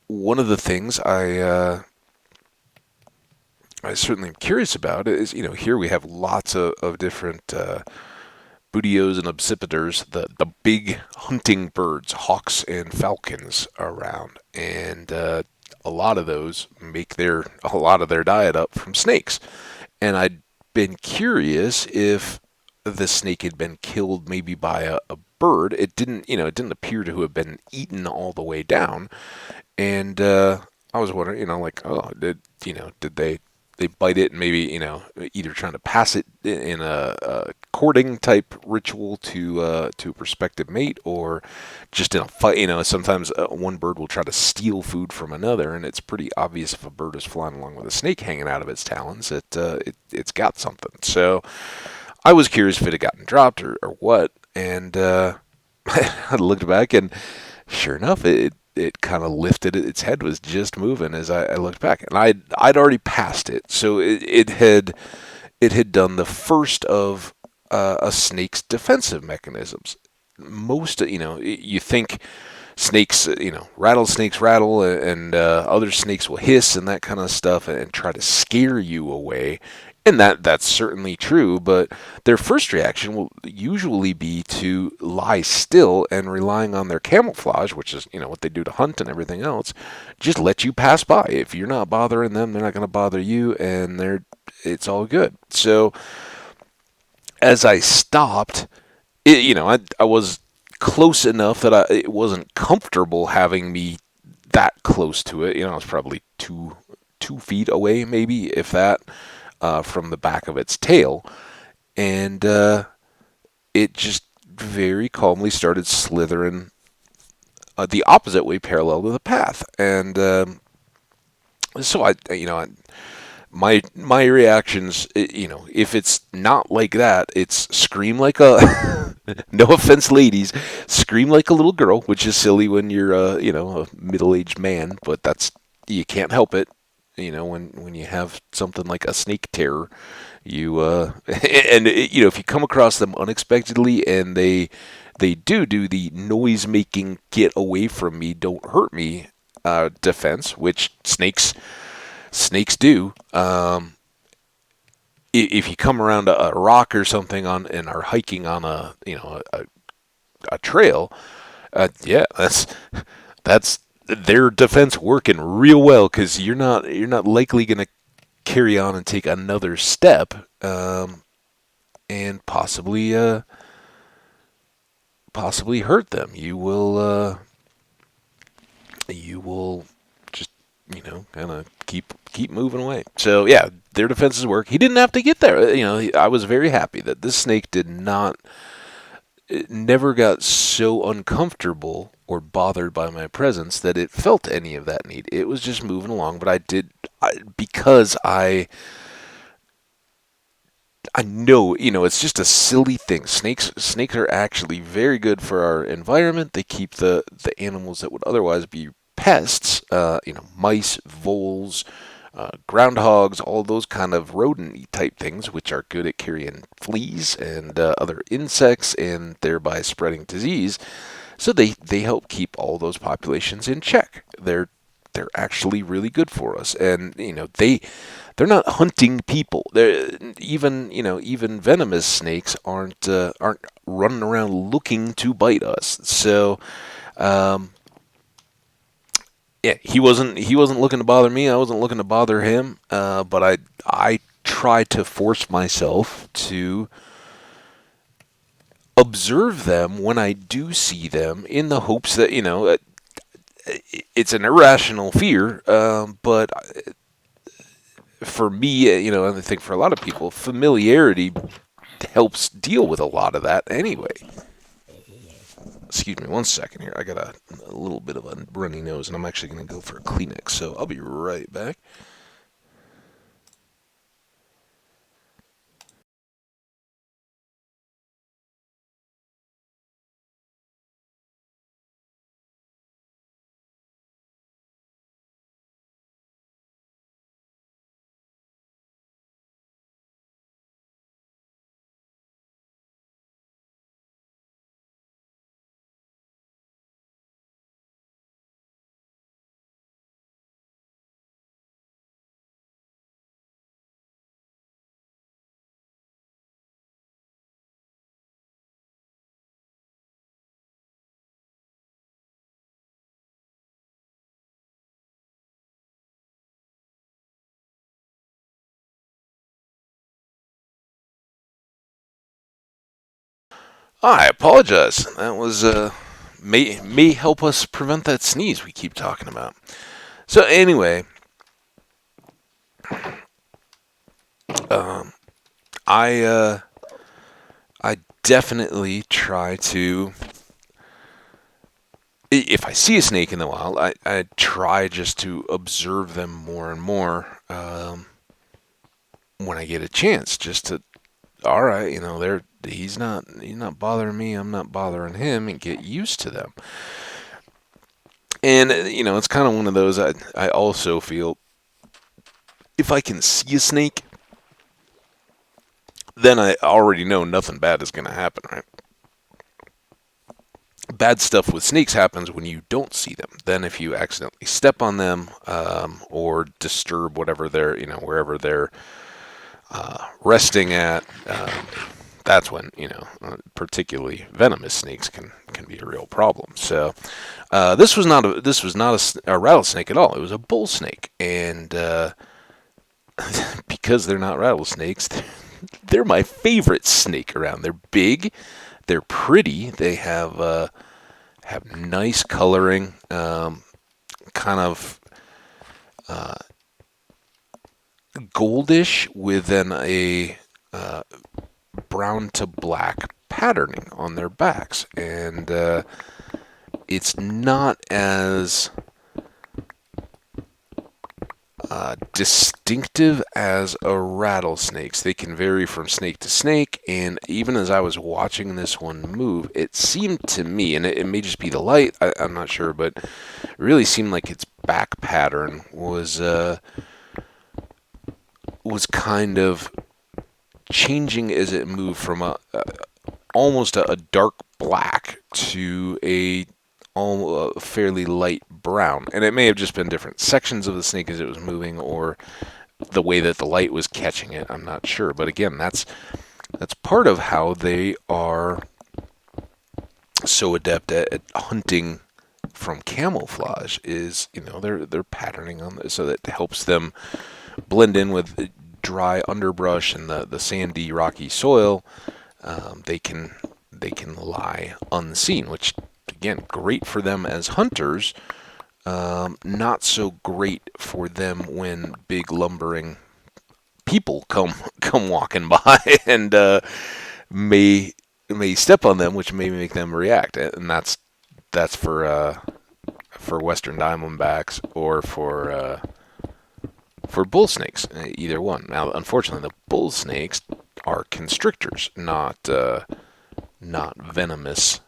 things I certainly am curious about is, here we have lots of different Budios and obsipiters, the big hunting birds, hawks and falcons around, and a lot of those make a lot of their diet up from snakes. And I'd been curious if the snake had been killed maybe by a bird. It didn't appear to have been eaten all the way down. And I was wondering, like, oh, did they bite it and maybe, either trying to pass it in a courting type ritual to a prospective mate, or just in a fight. Sometimes one bird will try to steal food from another, and it's pretty obvious if a bird is flying along with a snake hanging out of its talons that it's got something. So I was curious if it had gotten dropped or what, and I looked back, and sure enough, it kind of lifted. Its head was just moving as I looked back, and I'd already passed it, so it had done the first of a snake's defensive mechanisms. Most, you think snakes, rattlesnakes rattle, and other snakes will hiss and that kind of stuff and try to scare you away. And that's certainly true, but their first reaction will usually be to lie still, and relying on their camouflage, which is, what they do to hunt and everything else, just let you pass by. If you're not bothering them, they're not going to bother you, and it's all good. So as I stopped, I was close enough that it wasn't comfortable having me that close to it. I was probably 2 feet away, maybe if that, from the back of its tail, and it just very calmly started slithering the opposite way, parallel to the path. And so my reactions, if it's not like that, it's scream like a no offense, ladies, scream like a little girl, which is silly when you're a middle-aged man, but you can't help it. When you have something like a snake terror, you and if you come across them unexpectedly and they do the noise making get away from me, don't hurt me defense, which snakes do. If you come around a rock or something and are hiking on a trail, yeah, that's their defense working real well, because you're not likely going to carry on and take another step, and possibly hurt them. You will just kind of keep moving away. So yeah, their defenses work. He didn't have to get there. I was very happy that this snake never got so uncomfortable or bothered by my presence that it felt any of that need. It was just moving along, but because I know, it's just a silly thing. Snakes are actually very good for our environment. They keep the animals that would otherwise be pests, mice, voles, groundhogs, all those kind of rodent type things, which are good at carrying fleas and other insects and thereby spreading disease. So they help keep all those populations in check. They're actually really good for us, and they're not hunting people. Even venomous snakes aren't running around looking to bite us. So yeah, he wasn't looking to bother me. I wasn't looking to bother him. But I try to force myself to observe them when I do see them, in the hopes that it's an irrational fear. But for me, and I think for a lot of people, familiarity helps deal with a lot of that anyway. Excuse me one second here. I got a little bit of a runny nose, and I'm actually going to go for a Kleenex, so I'll be right back. I apologize. That was may help us prevent that sneeze we keep talking about. So anyway, I I definitely try to. If I see a snake in the wild, I try just to observe them more and more, when I get a chance. Just to, all right, he's not bothering me. I'm not bothering him, and get used to them. And it's kind of one of those. I also feel, if I can see a snake, then I already know nothing bad is going to happen, right? Bad stuff with snakes happens when you don't see them. Then if you accidentally step on them, or disturb whatever they're, wherever they're resting at, that's when, particularly venomous snakes can be a real problem. So this was not a rattlesnake at all. It was a bull snake, and because they're not rattlesnakes, they're my favorite snake around. They're big. They're pretty. They have nice coloring, kind of goldish with then a brown to black patterning on their backs, and it's not as distinctive as a rattlesnake's. They can vary from snake to snake, and even as I was watching this one move, it seemed to me, and it may just be the light, I'm not sure, but it really seemed like its back pattern was kind of changing as it moved from almost a dark black to a fairly light brown. And it may have just been different sections of the snake as it was moving, or the way that the light was catching it. I'm not sure. But again, that's part of how they are so adept at hunting from camouflage, is they're patterning on this, so that helps them blend in with dry underbrush and the sandy, rocky soil. They can lie unseen, which again, great for them as hunters. Not so great for them when big lumbering people come walking by and may step on them, which may make them react. And that's for western diamondbacks or for bull snakes, either one. Now, unfortunately, the bull snakes are constrictors, not venomous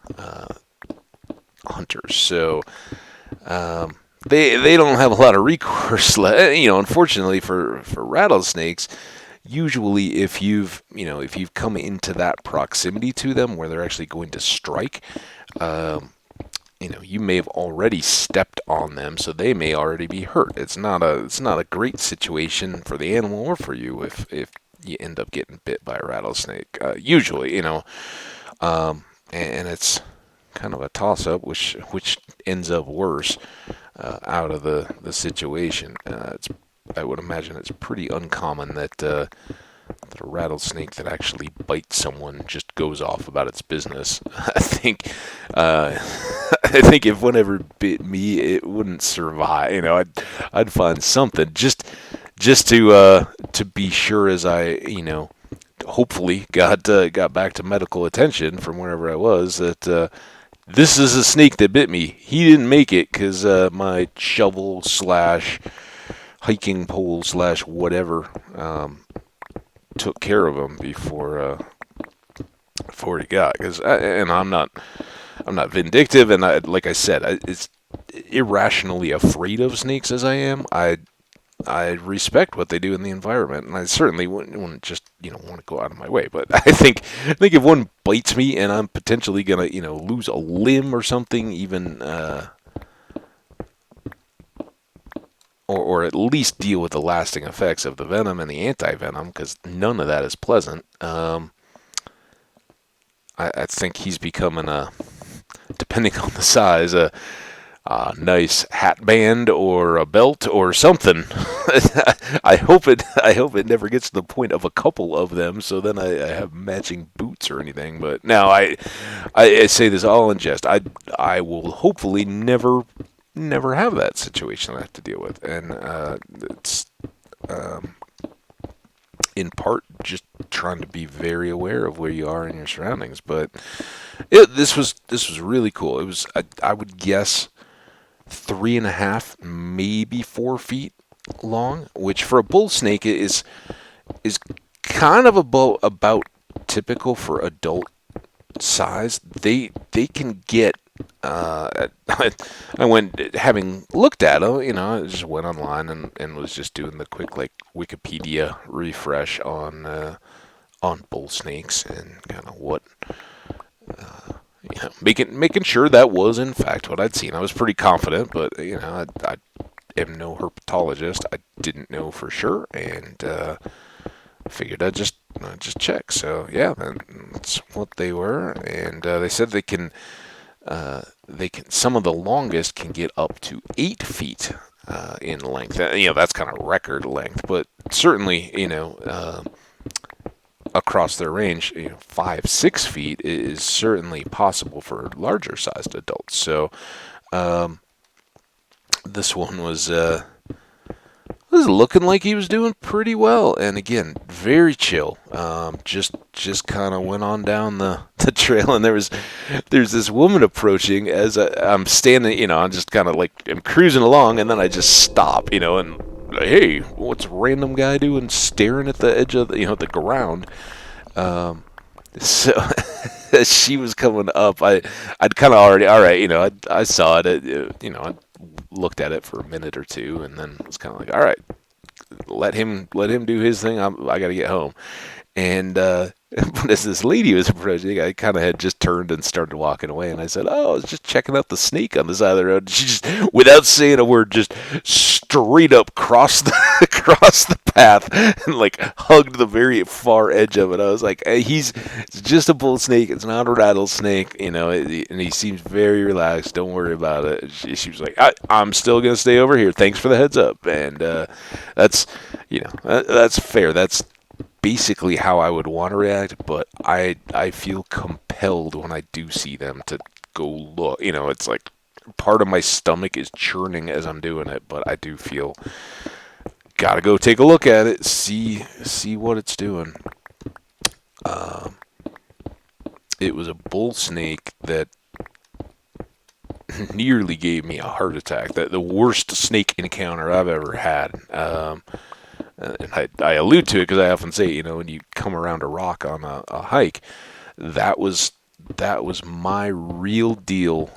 hunters. So they don't have a lot of recourse. Unfortunately for rattlesnakes, usually if you've come into that proximity to them where they're actually going to strike, you may have already stepped on them, so they may already be hurt. It's not a great situation for the animal or for you if you end up getting bit by a rattlesnake. Usually, and it's kind of a toss-up, which ends up worse out of the situation. I would imagine it's pretty uncommon that a rattlesnake that actually bites someone just goes off about its business. I think if one ever bit me, it wouldn't survive. I'd find something just to be sure, as I hopefully got back to medical attention from wherever I was, that this is a snake that bit me. He didn't make it because my shovel / hiking pole / whatever took care of him before he got. And I'm not vindictive, and like I said, it's irrationally afraid of snakes as I am. I respect what they do in the environment, and I certainly wouldn't just want to go out of my way. But I think if one bites me and I'm potentially gonna lose a limb or something, even or at least deal with the lasting effects of the venom and the anti-venom, because none of that is pleasant. I think he's becoming depending on the size, a nice hat band or a belt or something. I hope it never gets to the point of a couple of them, so then I have matching boots or anything. But now I say this all in jest. I will hopefully never have that situation I have to deal with, and it's in part just trying to be very aware of where you are in your surroundings. But this was really cool. It was, I would guess, 3.5, maybe 4 feet long, which for a bull snake is kind of about typical for adult size. They can get. I went, having looked at them, I just went online and was just doing the quick Wikipedia refresh on bull snakes and kind of what. Making sure that was in fact what I'd seen. I was pretty confident, but I am no herpetologist. I didn't know for sure, and figured I'd just check. So yeah, that's what they were, and they said they can some of the longest can get up to 8 feet in length. That's kind of record length, but certainly across their range, 5, 6 feet is certainly possible for larger sized adults. So this one was looking like he was doing pretty well, and again, very chill. Just kind of went on down the trail, and there's this woman approaching as I'm standing. I'm just kind of like I'm cruising along, and then I just stop, and hey, what's a random guy doing staring at the edge of the ground? So as she was coming up, I'd kind of already, all right, I saw it, I looked at it for a minute or two, and then was kind of like, all right, let him do his thing. I got to get home. And but as this lady was approaching, I kind of had just turned and started walking away, and I said, "Oh, I was just checking out the snake on the side of the road." She just, without saying a word, just straight up crossed the path and like hugged the very far edge of it. I was like, hey, it's just a bull snake. It's not a rattlesnake, and he seems very relaxed. Don't worry about it. She was like, I'm still gonna stay over here. Thanks for the heads up, and that's that's fair. That's basically how I would want to react, but I feel compelled when I do see them to go look. It's like part of my stomach is churning as I'm doing it, but I do feel gotta go take a look at it, see what it's doing. It was a bull snake that nearly gave me a heart attack. The worst snake encounter I've ever had. And I allude to it because I often say, when you come around a rock on a hike, that was my real deal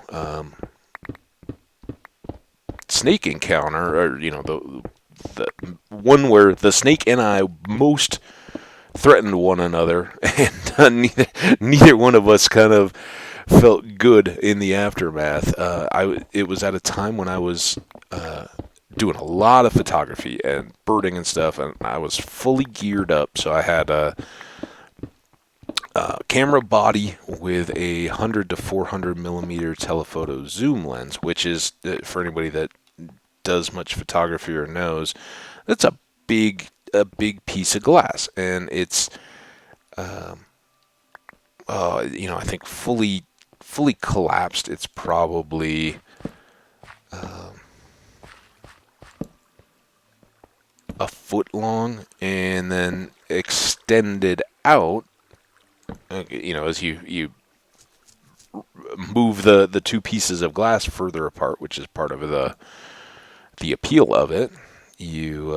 snake encounter, or the one where the snake and I most threatened one another, and neither one of us kind of felt good in the aftermath. It was at a time when I was doing a lot of photography and birding and stuff, and I was fully geared up. So I had a camera body with a 100 to 400 millimeter telephoto zoom lens, which is, for anybody that does much photography or knows, that's a big piece of glass, and it's I think fully collapsed. It's probably a foot long, and then extended out. As you move the two pieces of glass further apart, which is part of the appeal of it. You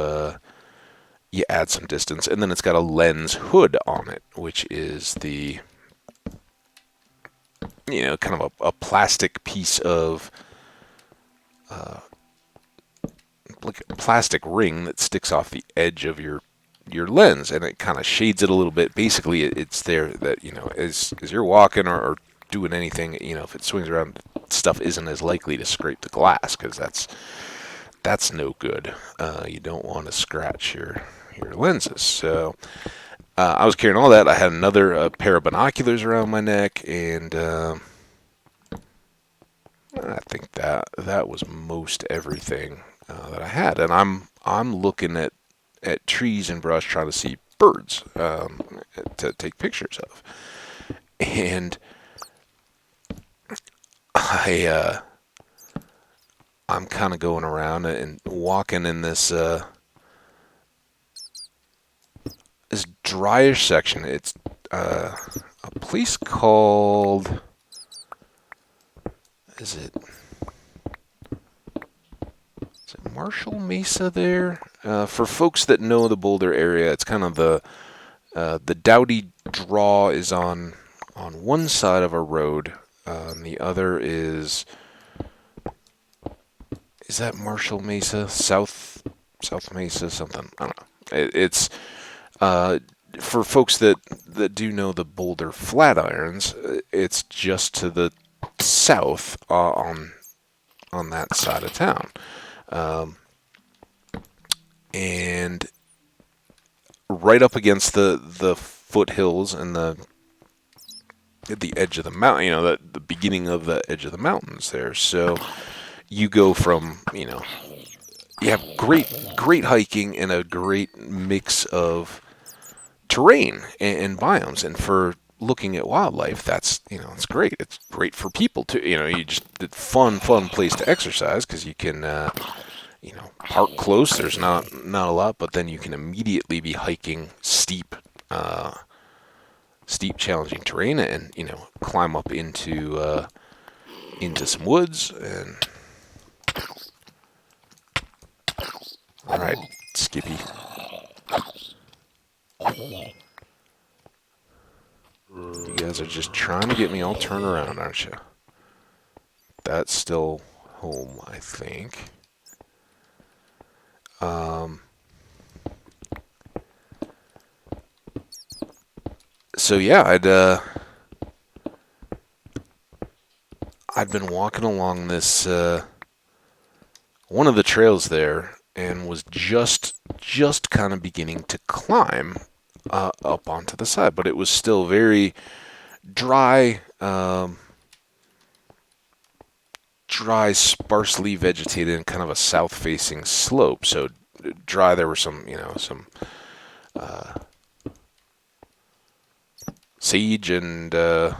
add some distance, and then it's got a lens hood on it, which is the kind of a plastic piece of like a plastic ring that sticks off the edge of your lens, and it kind of shades it a little bit. Basically, it's there that as you're walking or doing anything, if it swings around, stuff isn't as likely to scrape the glass, because that's no good. You don't want to scratch your lenses. So I was carrying all that. I had another pair of binoculars around my neck, and I think that was most everything that I had. And I'm looking at trees and brush, trying to see birds to take pictures of. And I'm kind of going around and walking in this this dryish section. It's a place called, is it Marshall Mesa there? For folks that know the Boulder area, it's kind of the Dowdy Draw is on one side of a road. The other is that Marshall Mesa? South Mesa, something. I don't know. It's for folks that do know the Boulder Flatirons, it's just to the south on that side of town. And right up against the foothills and the edge of the mountain, the beginning of the edge of the mountains there. So you go from, you have great hiking and a great mix of terrain and biomes. And for looking at wildlife, that's, it's great. It's great for people too. You just fun place to exercise because you can park close. There's not a lot, but then you can immediately be hiking steep challenging terrain and climb up into some woods. And all right, Skippy. You guys are just trying to get me all turned around, aren't you? That's still home, I think. So yeah, I'd been walking along this one of the trails there and was just kind of beginning to climb up onto the side, but it was still very dry, sparsely vegetated, and kind of a south-facing slope. So dry. There were some sage and the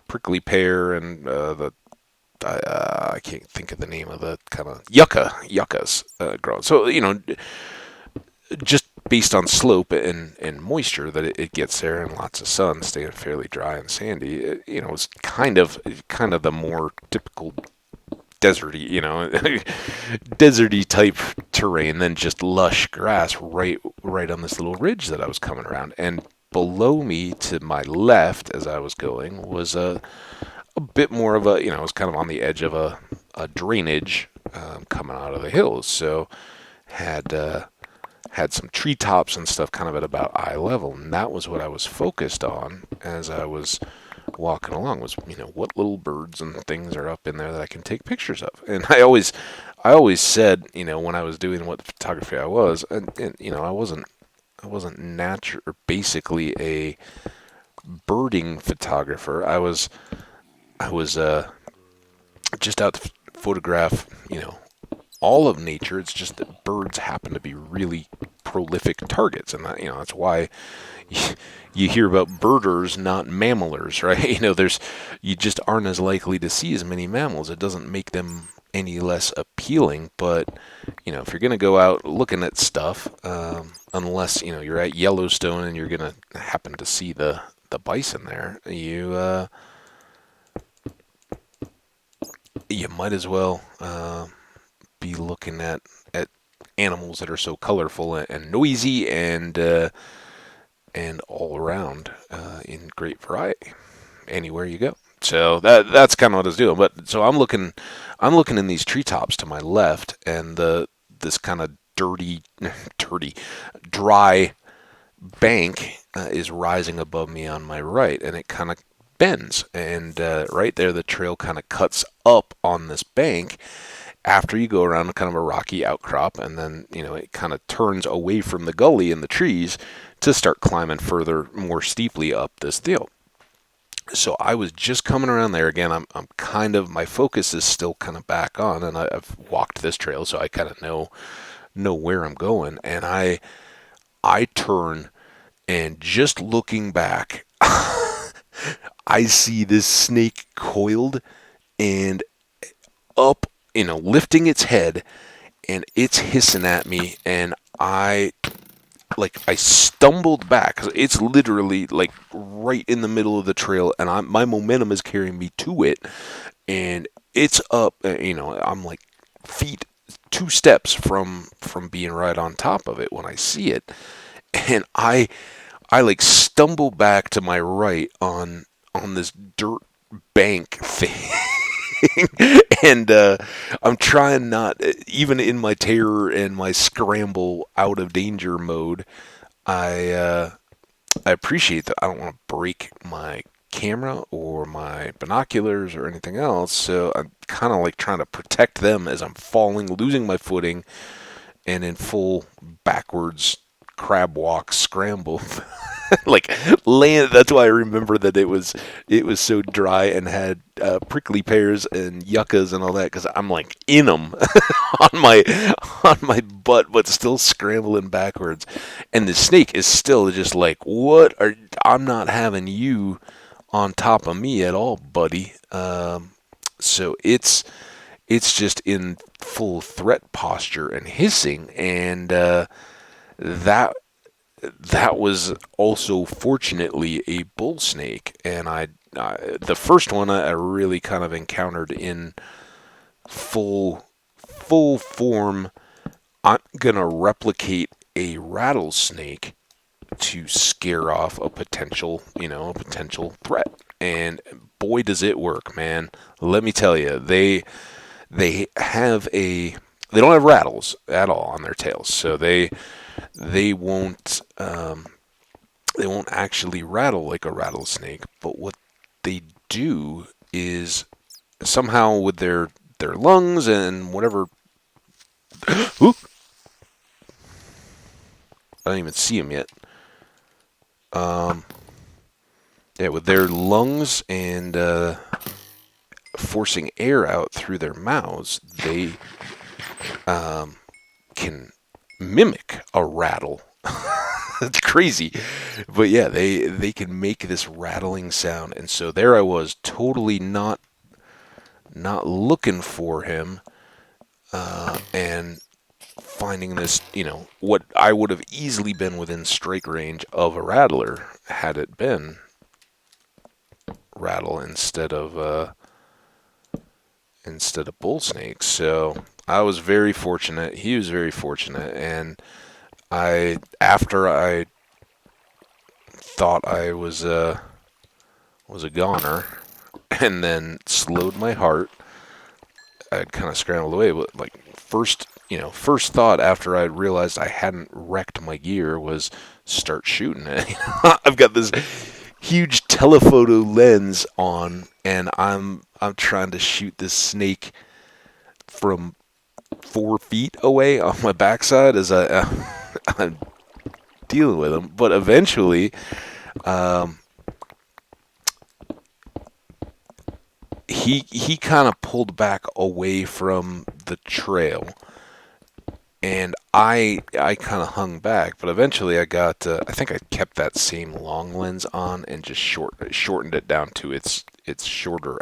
prickly pear and I can't think of the name of the kind of yuccas growing. So just based on slope and moisture that it gets there, and lots of sun, staying fairly dry and sandy. It's kind of the more typical deserty, deserty type terrain than just lush grass right on this little ridge that I was coming around. And below me to my left as I was going was a bit more of a, it was kind of on the edge of a drainage coming out of the hills. So had some treetops and stuff kind of at about eye level, and that was what I was focused on as I was walking along, was what little birds and things are up in there that I can take pictures of. And I always said, when I was doing what photography I was, and I wasn't natural, or basically a birding photographer. I was just out to photograph all of nature. It's just that birds happen to be really prolific targets, and that's why you hear about birders, not mammalers, right? You just aren't as likely to see as many mammals. It doesn't make them any less appealing, but if you're going to go out looking at stuff, unless you're at Yellowstone and you're going to happen to see the bison there, you might as well be looking at animals that are so colorful and noisy and all around in great variety anywhere you go. So that's kind of what I was doing. But so I'm looking in these treetops to my left, and this kind of dirty, dry bank is rising above me on my right, and it kind of bends, and right there the trail kind of cuts up on this bank after you go around kind of a rocky outcrop, and then it kind of turns away from the gully and the trees to start climbing further, more steeply up this deal. So I was just coming around there again. I'm kind of, my focus is still kind of back on, and I've walked this trail, so I kind of know where I'm going. And I turn, and just looking back, I see this snake coiled and up, lifting its head, and it's hissing at me, and I stumbled back, because it's literally like right in the middle of the trail, and my momentum is carrying me to it, and it's up, I'm like two steps from being right on top of it when I see it, and I like stumble back to my right on this dirt bank thing. And I'm trying not, even in my terror and my scramble out of danger mode, I appreciate that I don't want to break my camera or my binoculars or anything else, so I'm kind of like trying to protect them as I'm falling, losing my footing, and in full backwards crab walk scramble like land. That's why I remember that it was so dry and had prickly pears and yuccas and all that because I'm like in them on my butt, but still scrambling backwards. And the snake is still just like, what are? I'm not having you on top of me at all, buddy. So it's just in full threat posture and hissing, and that that was also fortunately a bull snake, and the first one I really kind of encountered in full form. I'm gonna replicate a rattlesnake to scare off a potential threat, and boy does it work, man. Let me tell you, they have they don't have rattles at all on their tails, so they won't they won't actually rattle like a rattlesnake. But what they do is somehow with their lungs and whatever. Oop, I don't even see them yet. Um, yeah, with their lungs and forcing air out through their mouths, they can mimic a rattle. That's crazy, but yeah, they can make this rattling sound, and so there I was, totally not looking for him, and finding this, what I would have easily been within strike range of a rattler had it been rattle instead of bull snakes. So I was very fortunate. He was very fortunate, and after I thought I was a goner, and then slowed my heart, I'd kind of scrambled away. But like first thought after I realized I hadn't wrecked my gear was start shooting it. I've got this huge telephoto lens on, and I'm trying to shoot this snake from 4 feet away on my backside as I'm dealing with him. But eventually, um, he kind of pulled back away from the trail, and I kind of hung back. But eventually, I think I kept that same long lens on and just shortened it down to its shorter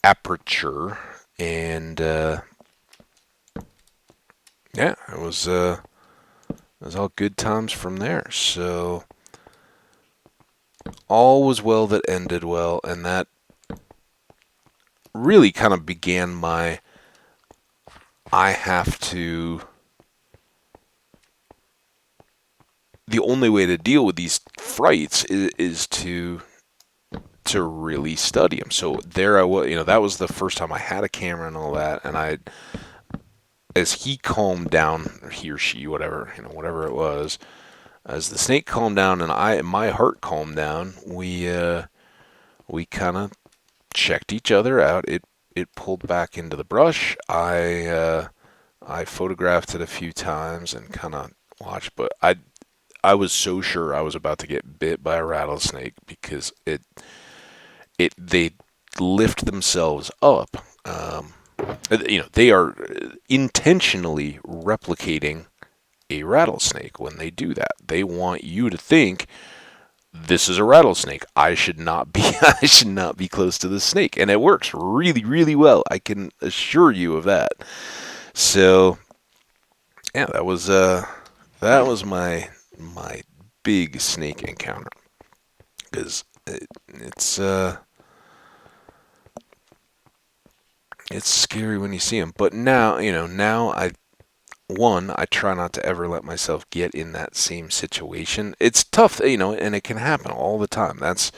aperture, and yeah, it was all good times from there. So all was well that ended well, and that really kind of began I have to. The only way to deal with these frights is to really study them. So there I was, that was the first time I had a camera and all that, and as he calmed down, or he or she, whatever it was, as the snake calmed down and my heart calmed down, we kind of checked each other out. It pulled back into the brush. I photographed it a few times and kind of watched, but I was so sure I was about to get bit by a rattlesnake because they lift themselves up. They are intentionally replicating a rattlesnake when they do that. They want you to think this is a rattlesnake. I should not be I should not be close to the snake, and it works really, really well. I can assure you of that. So yeah, that was my big snake encounter, because it's scary when you see them. But now I try not to ever let myself get in that same situation. It's tough, and it can happen all the time. That's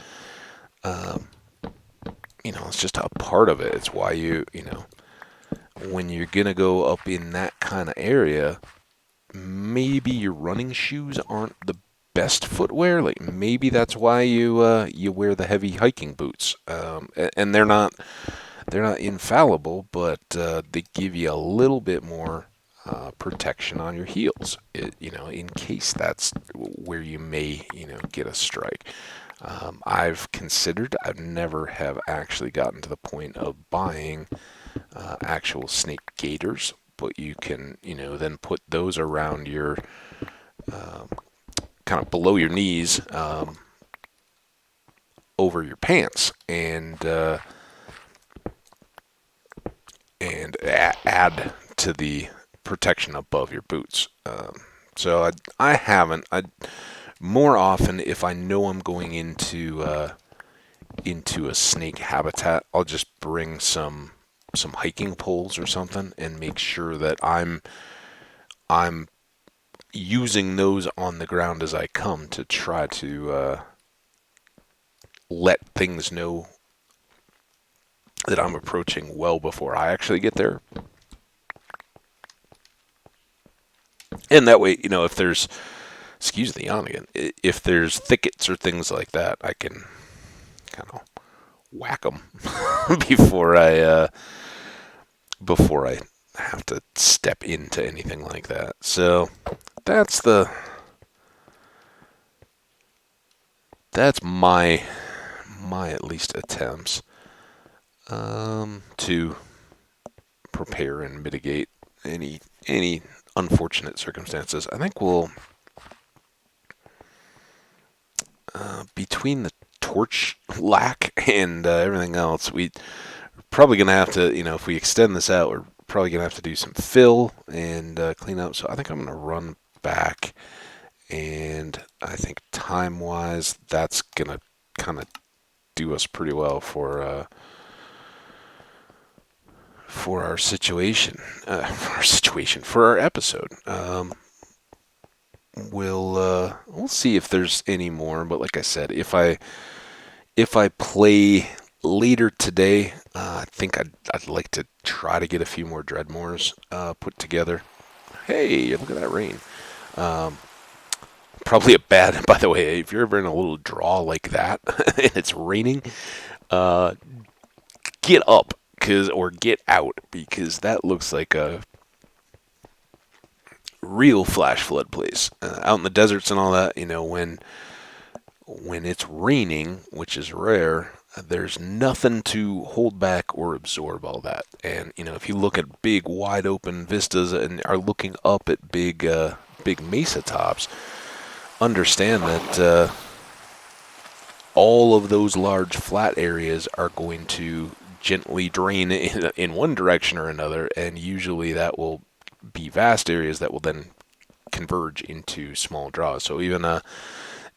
um, it's just a part of it. It's why when you're gonna go up in that kind of area, maybe your running shoes aren't the best footwear. Like maybe that's why you wear the heavy hiking boots. And they're not infallible, but they give you a little bit more protection on your heels, in case that's where you may, get a strike. I've never have actually gotten to the point of buying actual snake gaiters, but you can, then put those around your, kind of below your knees, over your pants, and add to the protection above your boots. So I haven't. More often, if I know I'm going into a snake habitat, I'll just bring some hiking poles or something and make sure that I'm using those on the ground as I come to try to let things know that I'm approaching well before I actually get there. And that way, if there's, excuse the yawn again, if there's thickets or things like that, I can kind of whack them before I have to step into anything like that. So that's my at least attempts to prepare and mitigate any unfortunate circumstances. I think we'll between the torch lack and everything else, we're probably gonna have to, if we extend this out, we're probably gonna have to do some fill and clean up. So I think I'm gonna run back, and I think time-wise, that's gonna kind of do us pretty well for our situation, for our episode. We'll see if there's any more, but like I said, if I play later today, I think I'd like to try to get a few more Dreadmores put together. Hey, look at that rain. Probably a bad, by the way, if you're ever in a little draw like that and it's raining, get up or get out, because that looks like a real flash flood place. Out in the deserts and all that, when it's raining, which is rare, there's nothing to hold back or absorb all that. And if you look at big wide open vistas and are looking up at big mesa tops, understand that all of those large flat areas are going to gently drain in one direction or another, and usually that will be vast areas that will then converge into small draws. So even a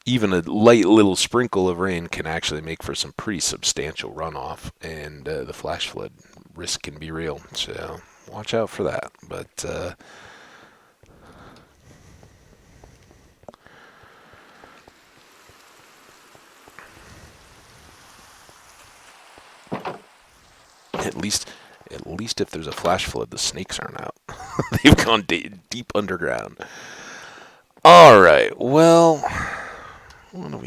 light little sprinkle of rain can actually make for some pretty substantial runoff, and the flash flood risk can be real. So watch out for that. But at least if there's a flash flood, the snakes aren't out. They've gone deep underground. All right. Well, now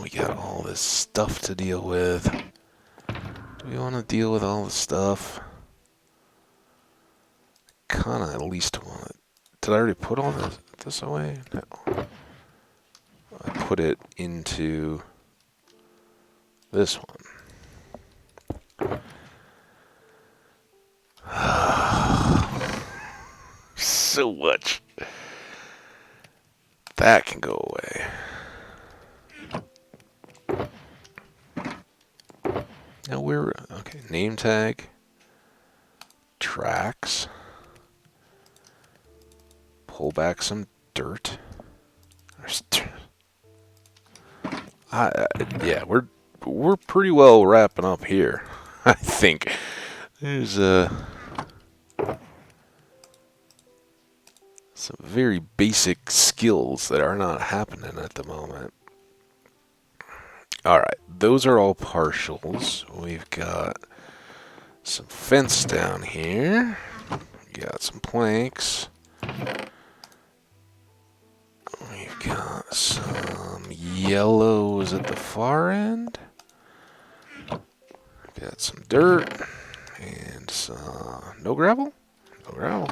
we got all this stuff to deal with. Do we want to deal with all this stuff? Kind of at least want it. Did I already put all this away? No. I put it into this one. So much. That can go away. Now we're okay. Name tag, tracks, pull back some dirt. Yeah, we're pretty well wrapping up here. I think there's some very basic skills that are not happening at the moment. Alright, those are all partials. We've got some fence down here. We got some planks. We've got some yellows at the far end. Got some dirt and some no gravel. No growl.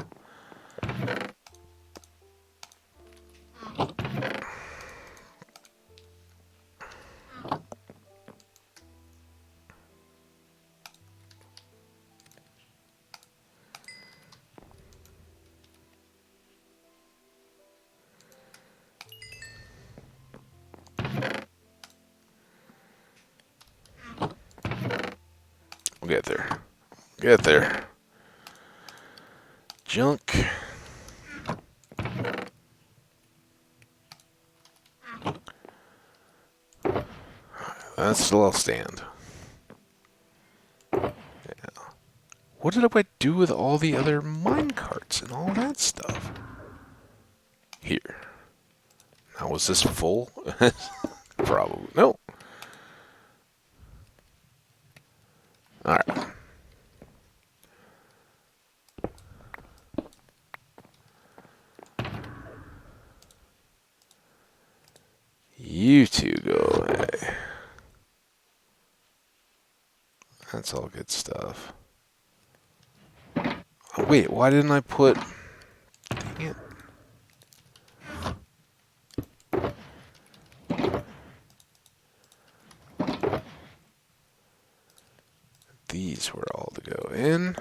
We'll get there. Get there. Junk. That still all stand. Yeah. What did I do with all the other mine carts and all that stuff? Here. Now, was this full? Probably. No. Alright. You two go away. That's all good stuff. Oh, wait, why didn't I put... Dang it. These were all to go in.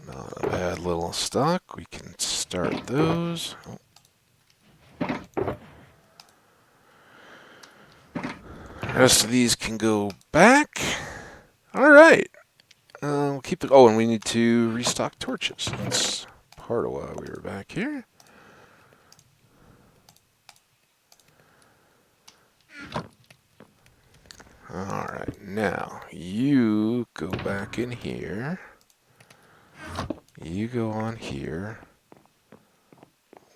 Not a bad little stock. We can start those. The rest of these can go back. All right. We'll keep it. Oh, and we need to restock torches. That's part of why we were back here. All right. Now you go back in here. You go on here.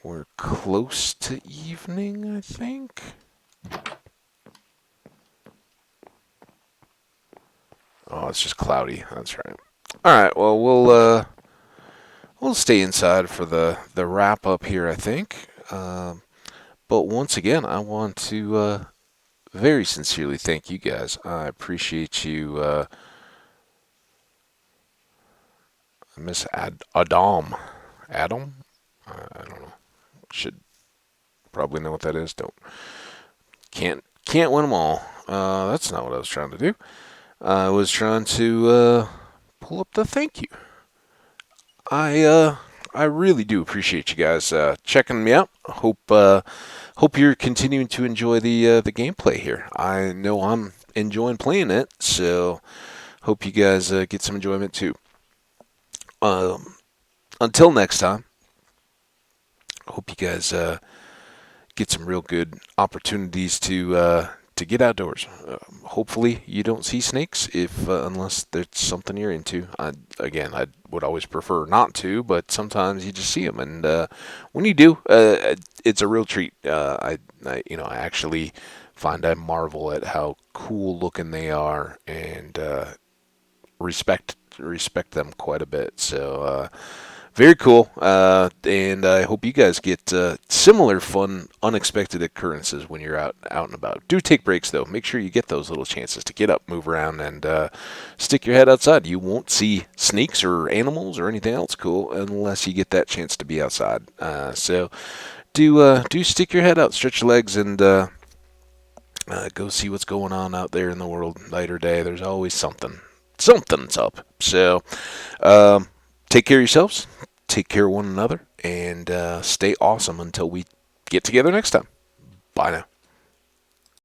We're close to evening, I think. Oh, it's just cloudy. That's right. All right. Well, we'll stay inside for the wrap up here, I think. But once again, I want to very sincerely thank you guys. I appreciate you, Miss Adam. Adam? I don't know. Should probably know what that is. Can't win them all. That's not what I was trying to do. I was trying to pull up the thank you. I really do appreciate you guys checking me out. Hope you're continuing to enjoy the gameplay here. I know I'm enjoying playing it, so hope you guys get some enjoyment too. Until next time, hope you guys get some real good opportunities to get outdoors. Hopefully, you don't see snakes unless there's something you're into. I would always prefer not to, but sometimes you just see them, and when you do, it's a real treat. I actually find I marvel at how cool looking they are, and respect them quite a bit. So. Very cool, and I hope you guys get similar fun, unexpected occurrences when you're out and about. Do take breaks, though. Make sure you get those little chances to get up, move around, and stick your head outside. You won't see snakes or animals or anything else cool unless you get that chance to be outside. So do stick your head out, stretch your legs, and go see what's going on out there in the world, night or day. There's always something. Something's up. So take care of yourselves. Take care of one another, and stay awesome until we get together next time. Bye now.